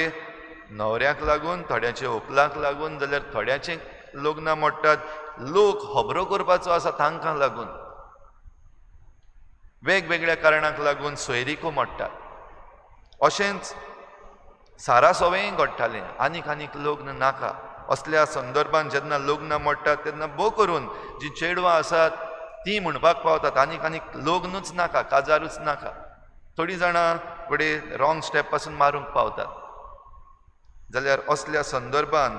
न्हवऱ्याक लागून, थोड्यांचे व्हंकलाक लागून, जाल्यार थोड्यांचीं लग्नां मोडटात लोक खबरो करपाचो आसा तांकां लागून. वेगवेगळ्या कारणांक लागून सोयरीको मोडटात. अशेंच सारा सोवेंय घडटालें. आनीक लग्न नाका. असल्या संदर्भान जेन्ना लग्नां मोडटात तेन्ना भोव करून जीं चेडवां आसात तीं म्हणपाक पावतात आनीक लग्नूच नाका, काजारूच नाका. थोडीं जाणां फुडें रॉंग स्टेप पासून मारूंक पावतात. जाल्यार असल्या संदर्भान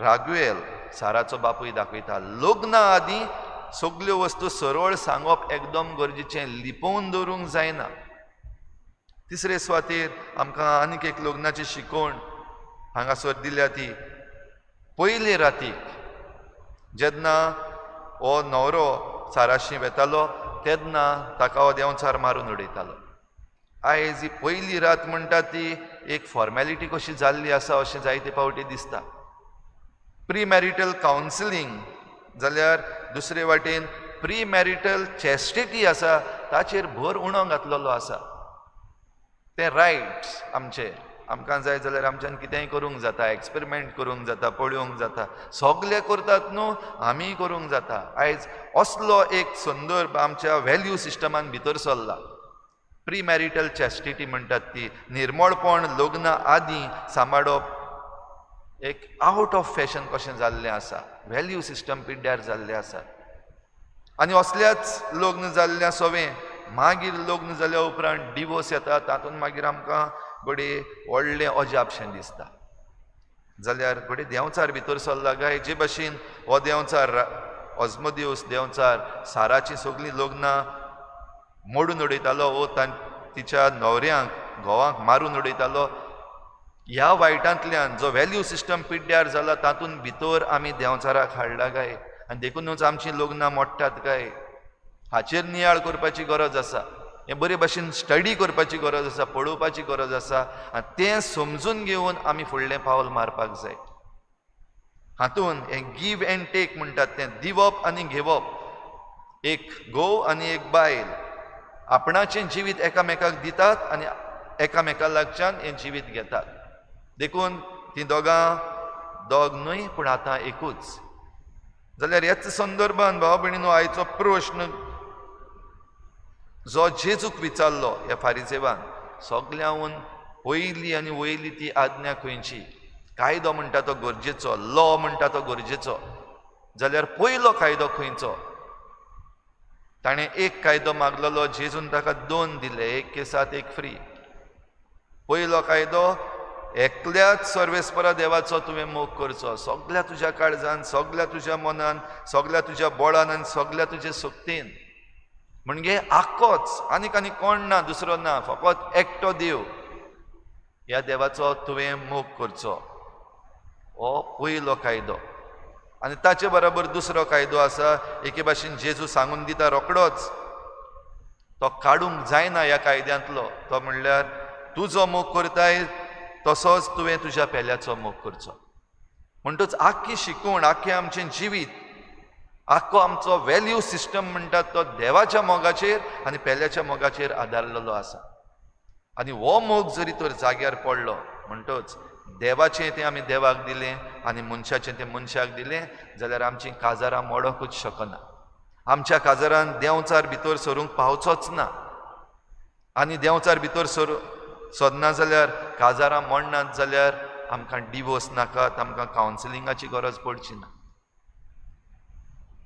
रागवेल साराचो बापूय दाखयता लग्ना आदीं सगल्यो वस्तू सरळ सांगप एकदम गरजेचें, लिपोवन दवरूंक जायना. तिसरे सुवातेर आमकां आनीक एक लग्नाची शिकवण हांगासर दिल्या ती पयले रातीक जेन्ना हो न्हवरो साराशी वेतालो तेन्ना ताका हो देंवचार मारून उडयतालो. आयज ही पयली रात म्हणटा ती एक फॉर्मेलिटी कशी जाल्ली आसा अशें जायते फावटी दिसता. प्री मॅरिटल कावन्सिलींग जाल्यार दुसरे वाटेन प्री मॅरिटल चॅस्टिटी आसा ताचेर भर उणो घातलेलो आसा. ते रायट्स आमचे, आमकां जाय जाल्यार आमच्यान कितेंय करूंक जाता, एक्सपेरिमेंट करूंक जाता, पळोवंक जाता, सगळे करतात न्हू, आमीय करूंक जाता. आयज असलो एक संदर्भ आमच्या व्हॅल्यू सिस्टमान भितर सरला. प्री मॅरिटल चॅस्टिटी म्हणटात ती निर्मळपण लग्ना आदीं सांबाळप एक आवट ऑफ फॅशन कशें जाल्लें आसा. व्हॅल्यू सिस्टम पिड्ड्यार जाल्लें आसा. आनी असल्याच लग्न जाल्ल्या सोवें मागीर लग्न जाल्या उपरांत डिवोर्स येता. तातूंत मागीर आमकां घोडे व्हडलें अजापशें दिसता. जाल्यार घोडे देंवचार भितर सरला काय जे भाशेन हो देंवचार अजमोदिवस देंवचार साराचीं सगळीं लग्नां मोडून उडयतालो वो तिच्या न्हवऱ्यांक घोवांक मारून उडयतालो. ह्या वायटांतल्यान जो व्हॅल्यू सिस्टम पिड्ड्यार जाला तातूंत भितर आमी देंवचाराक हाडला काय, आनी देखूनच आमचीं लग्नां मोडटात काय, हाचेर नियाळ करपाची गरज आसा. हें बरे भाशेन स्टडी करपाची गरज आसा, पळोवपाची गरज आसा, आनी तें समजून घेवन आमी फुडलें पावल मारपाक जाय. हातूंत हें गीव एंड टेक म्हणटात तें दिवप आनी घेवप. एक घोव आनी एक बायल आपणाचें जिवीत एकामेकाक दितात आनी एकामेका लागच्यान हें जिवीत घेतात. देखून तीं दोग न्हय पूण आतां एकूच. जाल्यार ह्याच संदर्भान भाव भयणीनो आयचो प्रश्न जो जेजूक विचारलो ह्या फारिसेवान, सगळ्याहून पयली आनी वयली ती आज्ञा खंयची? कायदो म्हणटा तो गरजेचो, लॉ म्हणटा तो गरजेचो, जाल्यार पयलो कायदो खंयचो? ताणें एक कायदो मागलेलो, जेजून ताका 2 दिले, एक केसात एक फ्री. पयलो कायदो, एकल्याच सर्वेस्परा देवाचो तुवें मोग करचो, सगळ्या तुज्या काळजान, सगळ्या तुज्या मनान, सगळ्या तुज्या बळान आनी सगळ्या तुज्या सोबतीन. म्हणजे आख्खोच, आनीक कोण ना, दुसरो ना, फकत एकटो देव. ह्या देवाचो तुवें मोग करचो, हो पयलो कायदो. आनी ताचे बरोबर दुसरो कायदो आसा, एके भाशेन जेजू सांगून दिता रोखडोच, तो काडूंक जायना ह्या कायद्यांतलो. तो म्हणल्यार तूं जो मोग करताय तसोच तुवें तुज्या पेल्याचो मोग करचो. म्हणटच आख्खी शिकवण, आख्खें आमचें जिवीत, आख्खो आमचो व्हॅल्यू सिस्टम म्हणटात तो देवाच्या मोगाचेर आनी पेल्याच्या मोगाचेर आदारलेलो आसा. आनी हो मोग जरी तर जाग्यार पडलो म्हणटच देवाचें तें आमी देवाक दिलें आनी मनशाचें तें मनशाक दिलें, जाल्यार आमचीं काजारां मोडोंकूच शकना. आमच्या काजारान देंवचार भितर सरूंक पावचोच ना. आनी देंवचार भितर सोदना जाल्यार, काजारां मोडनात जाल्यार आमकां डिवोर्स नाकात, आमकां कावन्सिलिंगाची गरज पडची ना.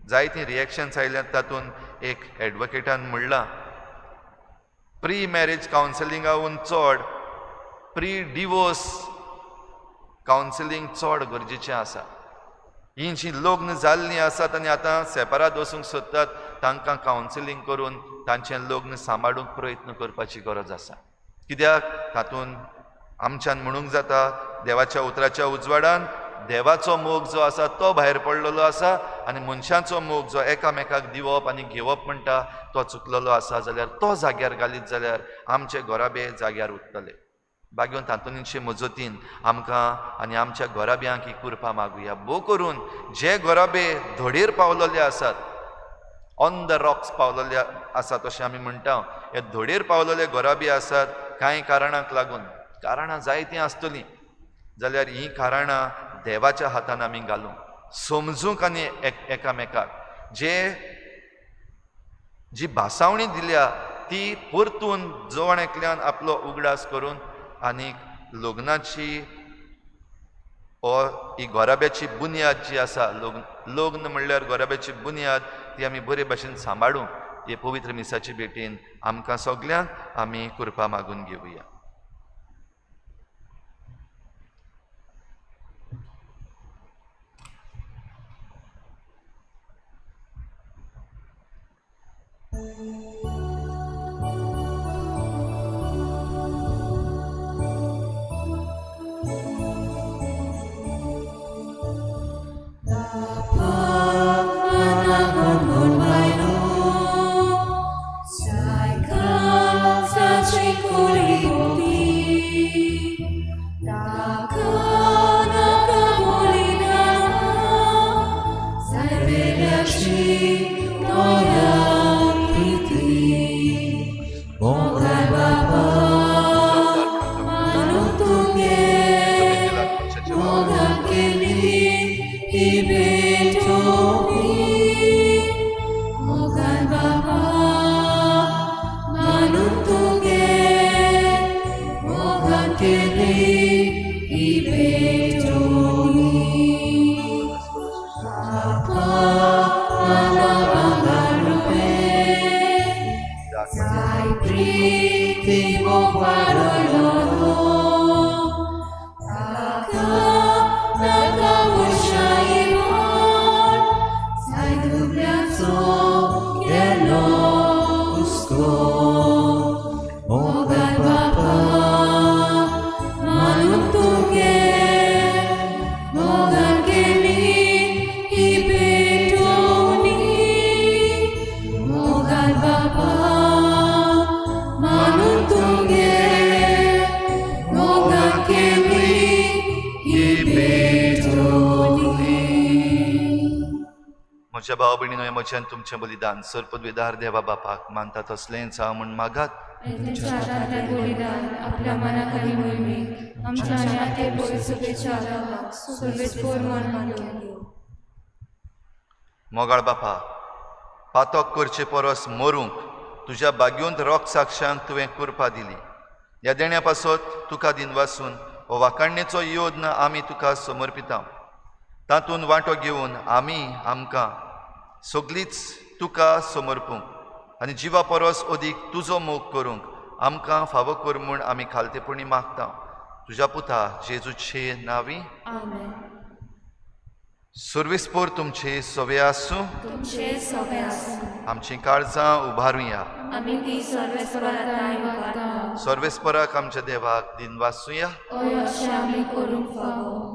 जायतीं रिएक्शन्स आयल्यात. तातूंत एक एडवोकेटान म्हणलां, प्री मॅरेज कावन्सिलिंगाहून चड प्री डिवोर्स कावन्सिलींग चड गरजेचें आसा. हीं जीं लग्न जाल्लीं आसात आनी आतां सेपराद वचूंक सोदतात, तांकां कावन्सिलींग करून तांचें लग्न सांबाळूंक प्रयत्न करपाची गरज आसा. कित्याक तातूंत आमच्यान म्हणूंक जाता, देवाच्या उतराच्या उजवाडान देवाचो मोग जो आसा तो भायर पडलेलो आसा, आनी मनशांचो मोग जो एकामेकाक दिवप आनी घेवप म्हणटा तो चुकलेलो आसा. जाल्यार तो जाग्यार घालीत जाल्यार आमचे घोराबे जाग्यार उरतले. बागेवन तातूंतचे मजतीन आमकां आनी आमच्या घोराब्यांक ही कृपा मागुया. भोव करून जे घोराबे धडेर पावलेले आसात, ऑन द रॉक्स पावलेले आसात अशें आमी म्हणटा, हे धडेर पावलेले घोराबे आसात कांय कारणांक लागून. कारणां जायतीं आसतलीं, जाल्यार हीं कारणां देवाच्या हातान आमी घालूंक, समजूंक आनी एकामेकाक जी भासावणी दिल्या ती परतून जवण एकल्यान आपलो उगडास करून आनीक लग्नाची ही घोराब्याची बुन्याद जी आसा, लग्न म्हणल्यार घोराब्याची बुन्याद, ती आमी बरे भाशेन सांबाळूंक हे पवित्र मिसाची भेटीन आमकां सगल्यांक आमी कृपा मागून घेवया. Sai canta, ci corico. म्हज्या भाव भयणीनो हे म्हज्यान तुमचें बलिदान सरपदवेदार देवा बापाक मानता तसलेंच हांव म्हूण मागात. तुमच्या हातांतलें बलिदान आपल्या मना खाली मोहिमेक आमच्या आनी पवित्रतेच्या आदाराक सर्वेस्पर मनान घेवं. मोगाळ बापा, पातक करचे परस मरूंक तुज्या बागेंत रोग साक्षांक तुवें कुरपा दिली. ह्या देण्या पासत तुका दिनवासून हो वाकाणणेचो योद्न आमी तुका समर्पिता. तातूंत वांटो घेवन आमी आमकां सगळींच तुका समर्पूंक आनी जिवा परस अदीक तुजो मोग करूंक आमकां फावो कर म्हूण आमी खालतेपणी मागता. तुज्या पुता जेजूचे नांवी. आमेन. सर्वेस्पर तुमचे सवे आसूं. तुमचे सवे आसूं. आमची काळजां उबारुया. आमी ती सर्वेस्पराताय वागता. सर्वेस्पराक आमच्या देवाक दिनवासूया. हय अशें आमी करूंक फावो.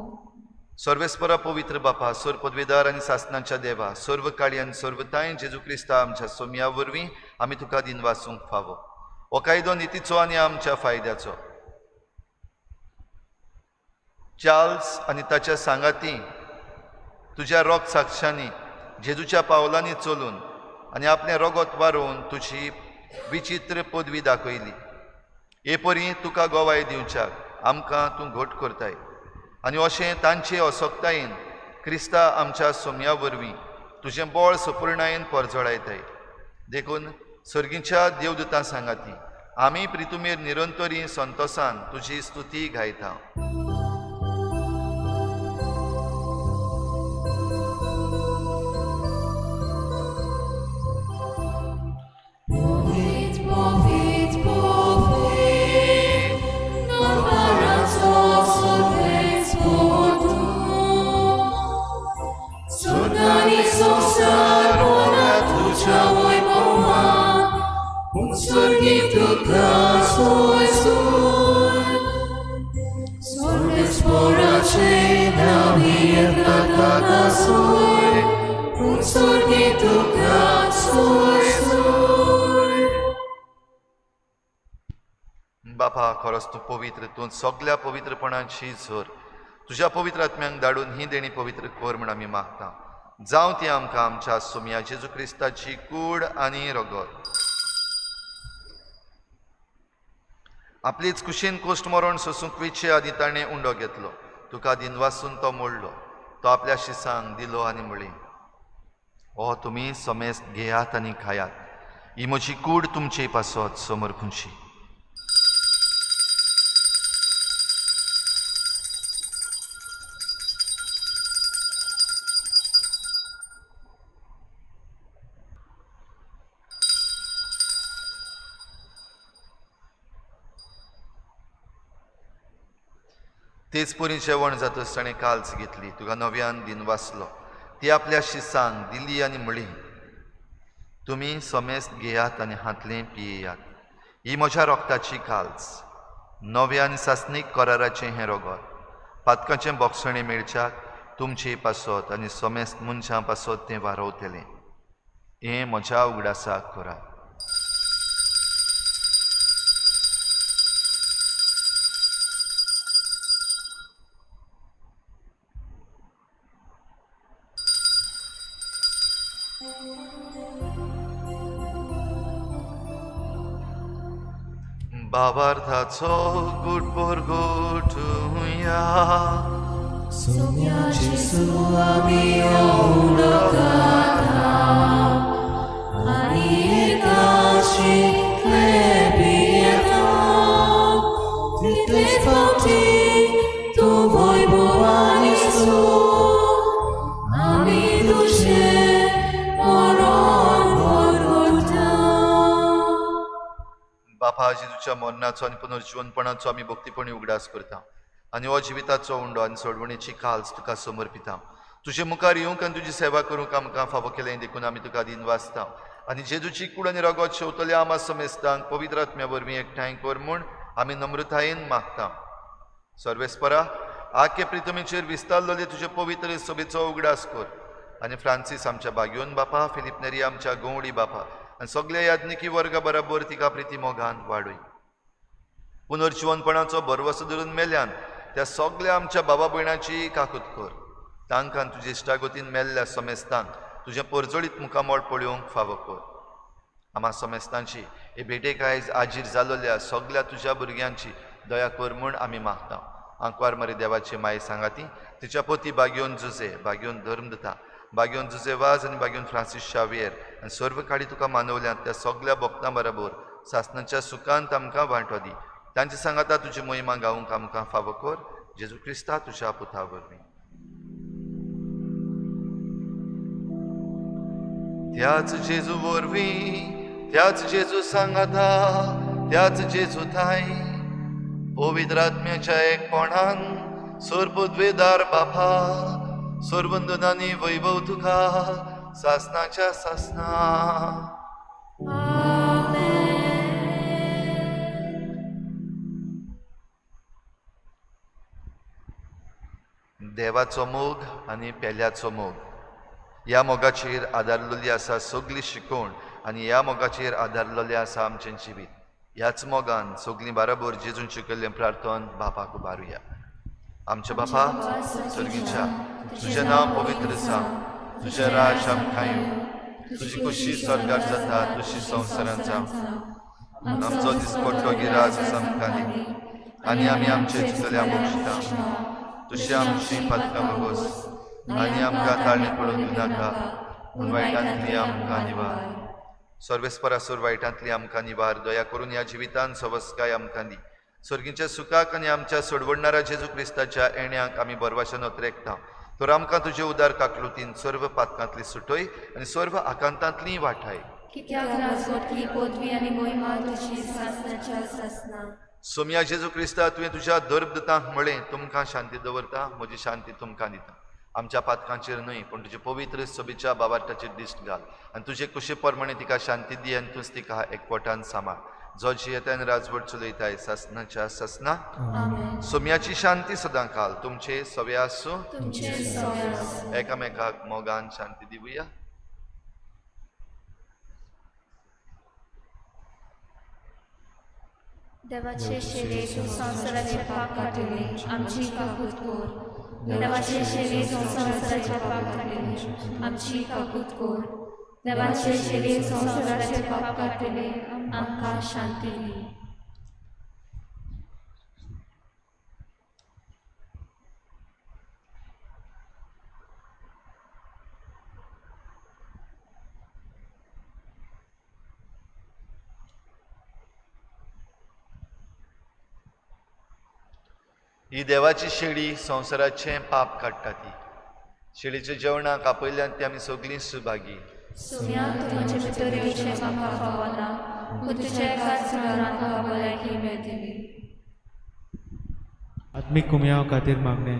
सर्वेस्परा पवित्र बापा, सरपदवेदार आनी सासणांच्या देवा, सर्व काळी आनी सर्वताय जेजू क्रिस्ता आमच्या सोम्या वरवीं आमी तुका दिनवासूंक फावो. हो कायदो नितीचो आनी आमच्या फायद्याचो. चार्ल्स आनी ताच्या सांगाती तुज्या रोग साक्षांनी जेजूच्या पावलांनी चलून आनी आपलें रगत वारोवन तुजी विचित्र पदवी दाखयली. हे परी तुका गोवाय दिवच्याक आमकां तूं घोट करताय आनी अशें तांचे असोक्तायेन क्रिस्ता आमच्या सोम्या वरवीं तुजें बळ सपूर्णायेन परजळायताय. देखून सर्गीच्या देवदूतां सांगाती आमी प्रितुमेर निरंतरी संतोसान तुजी स्तुती गायता. बापा, खरोच तूं पवित्र, तूं सगळ्या पवित्रपणाची झर तुज्या पवित्र आत्म्यांक धाडून ही देणी पवित्र कर म्हूण आमी मागता. जावं ती आमकां आमच्या सोम्या जेजू क्रिस्ताची कूड आनी रगत आपलीच कुशीन कोश्ट मरण सोसूंक विचे आदी ताणें उंडो घेतलो. तुका दिनवासून तो मोडलो. तो आपल्या शिसांक दिलो आनी म्हळी, हो तुमी समेस्त घेयात आनी खायात. ही म्हजी कूड तुमचे पासत समोर खुंची. तेच परी जेवण जातच ताणें काल्स घेतली. तुका नव्यान दिन वाचलो. ती आपल्या शिसांक दिली आनी म्हळी, तुमी समेस्त घेयात आनी हातलें पियेयात. ही म्हज्या रोगताची काल्स, नव्या आनी सासणीक कराराचें हें रगत. पातकाचें बोगसणें मेळच्याक तुमचे पासत आनी समेस्त मनशां पासत तें वारवतलें. हें म्हज्या उगडासाक करात. भावार्थाचो गुटभर गोठुया. सोम्या जेजू आमी ओळखता आनी एकाची क्लेबी येता. तितले फावटी तूं वैभवानी सूख आमी तुजें मरण भरता. बापा, जेजूच्या मरणाचो आनी पुनर्जीवनपणाचो आमी भक्तीपणी उगडास करता आनी हो जिविताचो उंडो आनी सोडवणेची काल्स तुका समर्पिता. तुजे मुखार येवंक आनी तुजी सेवा करूंक आमकां फावो केलें देखून आमी तुका दिन वाचता. आनी जेजूची कूड आनी रगत शेवतल्या आमा समेस्तांक पवित्र आत्म्या वरवीं एकठांय कर म्हूण आमी नम्रतायेन मागता. सर्वेस्परा, आख्खे प्रितमेचेर विस्तारलेले तुजे पवित्र सभेचो उगडास कर. आनी फ्रांसीस आमच्या बागयोन बापा, फिलिप नेरी आमच्या गवळी बापा आनी सगळ्या याज्ञिकी वर्गा बराबर तिका प्रिती मोगान वाडूय. पुनर्जीवनपणाचो भरवसो धरून मेल्यान त्या सगळ्या आमच्या बाबा भयणाची काकूत कर. तांकां तुजे इश्टागतीन मेल्ल्या समेस्तांक तुझे परजोळीत मुखामोळ पळोवंक फावो कर. आम्हा समेस्तांची हे भेटेक आयज आजीर जालोल्या सगळ्या तुज्या भुरग्यांची दया कर म्हूण आमी मागता. आंकवार मरे देवाची माय सांगाती तिच्या पोती बागयोन जुजे, बागयोन धर्मदता, बागयोन जुजे वाज आनी बागयोन फ्रांसीस शावियर आनी सर्व काळी तुका मानवल्यांत त्या सगळ्या भक्तां बरोबर सासणाच्या सुखांत आमकां वांटो दी. तांची सांगाता तुजी मोहिमा गावूंक आमकां फावो कर. जेजू क्रिस्ता तुज्या पुता वरवीं. त्याच जेजू वरवीं, त्याच जेजू सांगाता, त्याच जेजू थाय पवित्र आत्म्याच्या एकपणान सोरपदवेदार बापा सोरबंदनांनी वैभव तुका सासणाच्या सासना. देवाचो मोग आनी पेल्याचो मोग ह्या मोगाचेर आदारलेली आसा सगळी शिकवण आनी ह्या मोगाचेर आदारलेलें आसा आमचें जिवीत. ह्याच मोगान सगळीं बरोबर जेजून शिकयल्लें प्रार्थन बापाक उबारुया. आमच्या बापा सर्गीच्या तुजें नांव पवित्र जावं, तुजें राज आमकां येवं, तुजी खुशी स्वर्गाक जाता तशी संवसारांत जावं. आमचो दिसपट्टो गिराज आमकां दी आनी आमी आमचे चुकल्या बक्षिता. तुशी आमची पातकां बगोस आनी आमकां ताळणी पडूंक दिनाका पूण वायटांतली आमकां निवार. सर्वेस्परासूर वायटांतली आमकां निवार. दया करून ह्या जिवितांत सवस्काय आमकां दी. सर्गीच्या सुखाक आनी आमच्या सोडवडणाऱ्या जेजू क्रिस्ताच्या येण्याक आमी बरवाशेन उतरेकता. तर आमकां तुजे उदार काकलुतीन सर्व पातकांतली सुटय आनी सर्व आकांतांतली वाठाय. कित्याक राजवटली पदवी आनी मोहिमा तुजी सासणाच्या सासना. सोम्या जेजू क्रिस्ता तुवें तुज्या दर्बदतांक म्हळें तुमकां शांती दवरता, म्हजी शांती तुमकां दिता. आमच्या पातकांचेर न्हय पूण तुजे पवित्र सोबीच्या बाबाटाचेर दिश्ट घाल आनी तुजे कुशे प्रमाणे तिका शांती दी आनी तूंच तिका एकवटान सांबाळ. जो जियेतान राजवट चलयताय सासणाच्या सासना. सोम्याची शांती सदां काल तुमचे सवे आसूं. एकामेकाक मोगान शांती दिवया. देवाचे शेरे तूं संवसाराचे पाप काडिले आमची काकूत कोर. देवाचे शेरे तूं संवसाराचे पाप काडिले आमची काकूत कोर. देवाचे शेरे संवसाराचे पाप काडिले आमकां शांती दी. ही देवाची शेळी संवसाराचें पाप काडटा. ती शेळीच्या जेवणाक आपयल्यान ती आमी सगळीं सुभागी. सुम्या तूं म्हजे भितर येवचें म्हाका फावना पूण तुज्या एकाच सुदारान म्हाका भलायकी मेळटली. आत्मीक कुमयाव खातीर मागणे.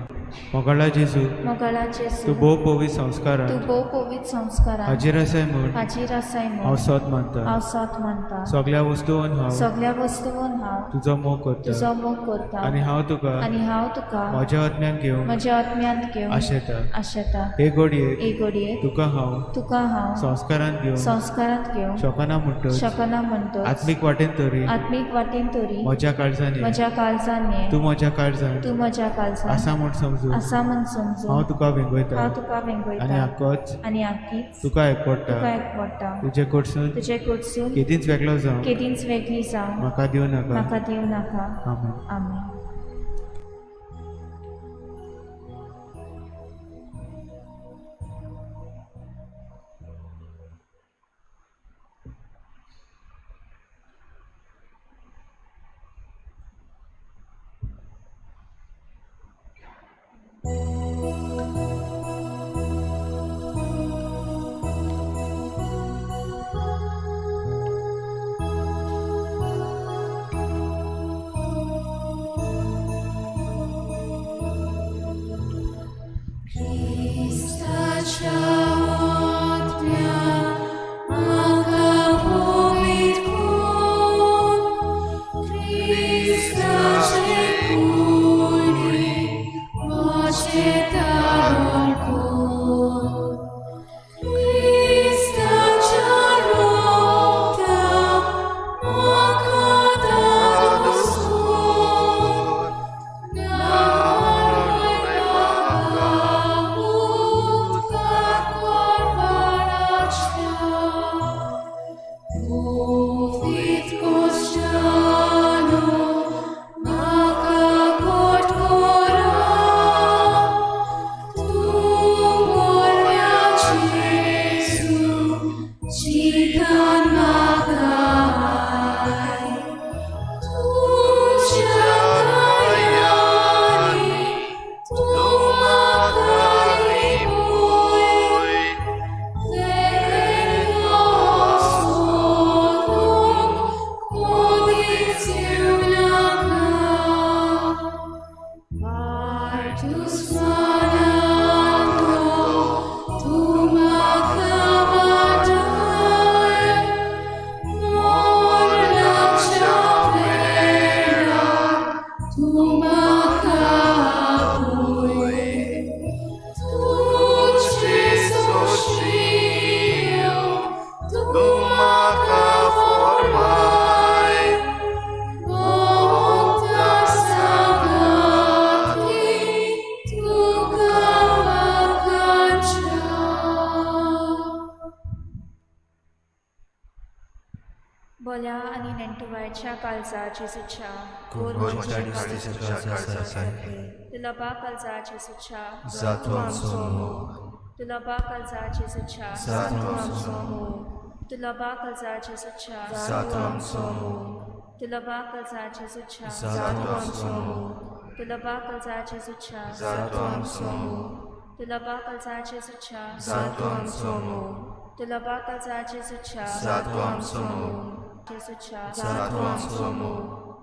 मोगाळा जेजू मोगाळा जेजू तूं भोव पवित्र संस्कारां तूं भोव पवित्र संस्कारां हाजीर आसाय म्हूण हाजीर आसाय हांव म्हूण सोत मानता. हांव सोत मानता. सगळ्या वस्तूंन हांव सगळ्या वस्तूंन हांव तुजो मोग करता तुजो मोग करता आनी हांव तुका म्हज्या आत्म्यान घेवंक म्हज्या आत्म्यांत घेवंक आशेता. हे घडयेक एक घडयेक तुका हांव संस्कारांत घेवंक शकना म्हणटोच आत्मीक वाटेन तरी म्हज्या काळजांनी तूं म्हज्या काळजांत आसा म्हूण समजूं हांव तुका वेंगयता आनी आख्खीच तुका एकवडटा. तुजे कडसून केदींच वेगळो जावं म्हाका दिवं नाका. आमेन. Tu smanando, tu macavadai, morna chavera, tu macavui, tu Jesushio, tu macaformai, monta sagati, tu cavacancia. बोल्या आणि नेंटुवायच्या काळजाची सुच्छा तुला काळजाची सुच्छा तुला काळजाची सुच्छा तुला काळजाची सुच्छा तुला काळजाची सुच्छा तुला काळजाची सुच्छा तुला काळजाची सुच्छा तुला काळजाची सुच्छा सुच्छा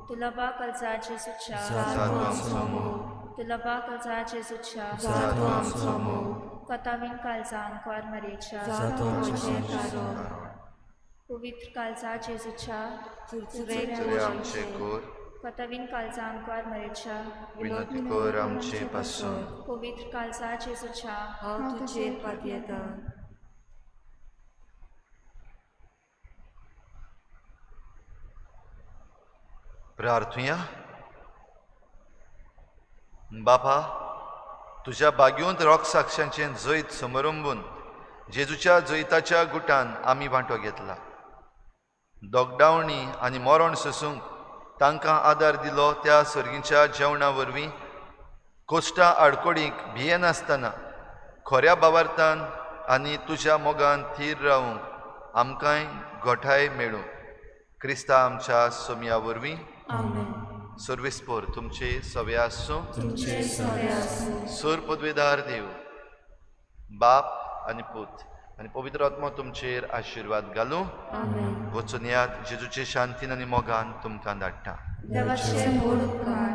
तुला काळजाची सुच्छा तुला काळजाची सुच्छा कतावीन काळजांक वार मरेच्या पवित्र काळजाची सुच्छा आमचे कोर कतावीन काळजांक वार मरेच्या विनोदी कोर आमचे पासून पवित्र काळजाची सुच्छा हांव तुजेर पातयेता प्रार्थुया. बापा, तुझ्या बागेंत रोग साक्षांचें जैत समारंभून जेजूच्या जैताच्या गुटान आमी वांटो घेतला. दोगडावणी आनी मरण सोसूंक तांकां आदार दिलो त्या सर्गीच्या जेवणा वरवीं कोश्टा आडकोडीक भियेनासतना खऱ्या बावार्थान आनी तुज्या मोगान थीर रावूंक आमकांय घोटाय मेळूं. क्रिस्ता आमच्या सोमया वरवीं सर्वेस्पोर तुमचे सवे आसूं. सोर पदवेदार देव बाप आनी पूत आनी पवित्र आत्मा तुमचेर आशिर्वाद घालूं. वचून यात जेजूचे शांतीन आनी मोगान तुमकां धाडटा. देवाचे मोड उपकार.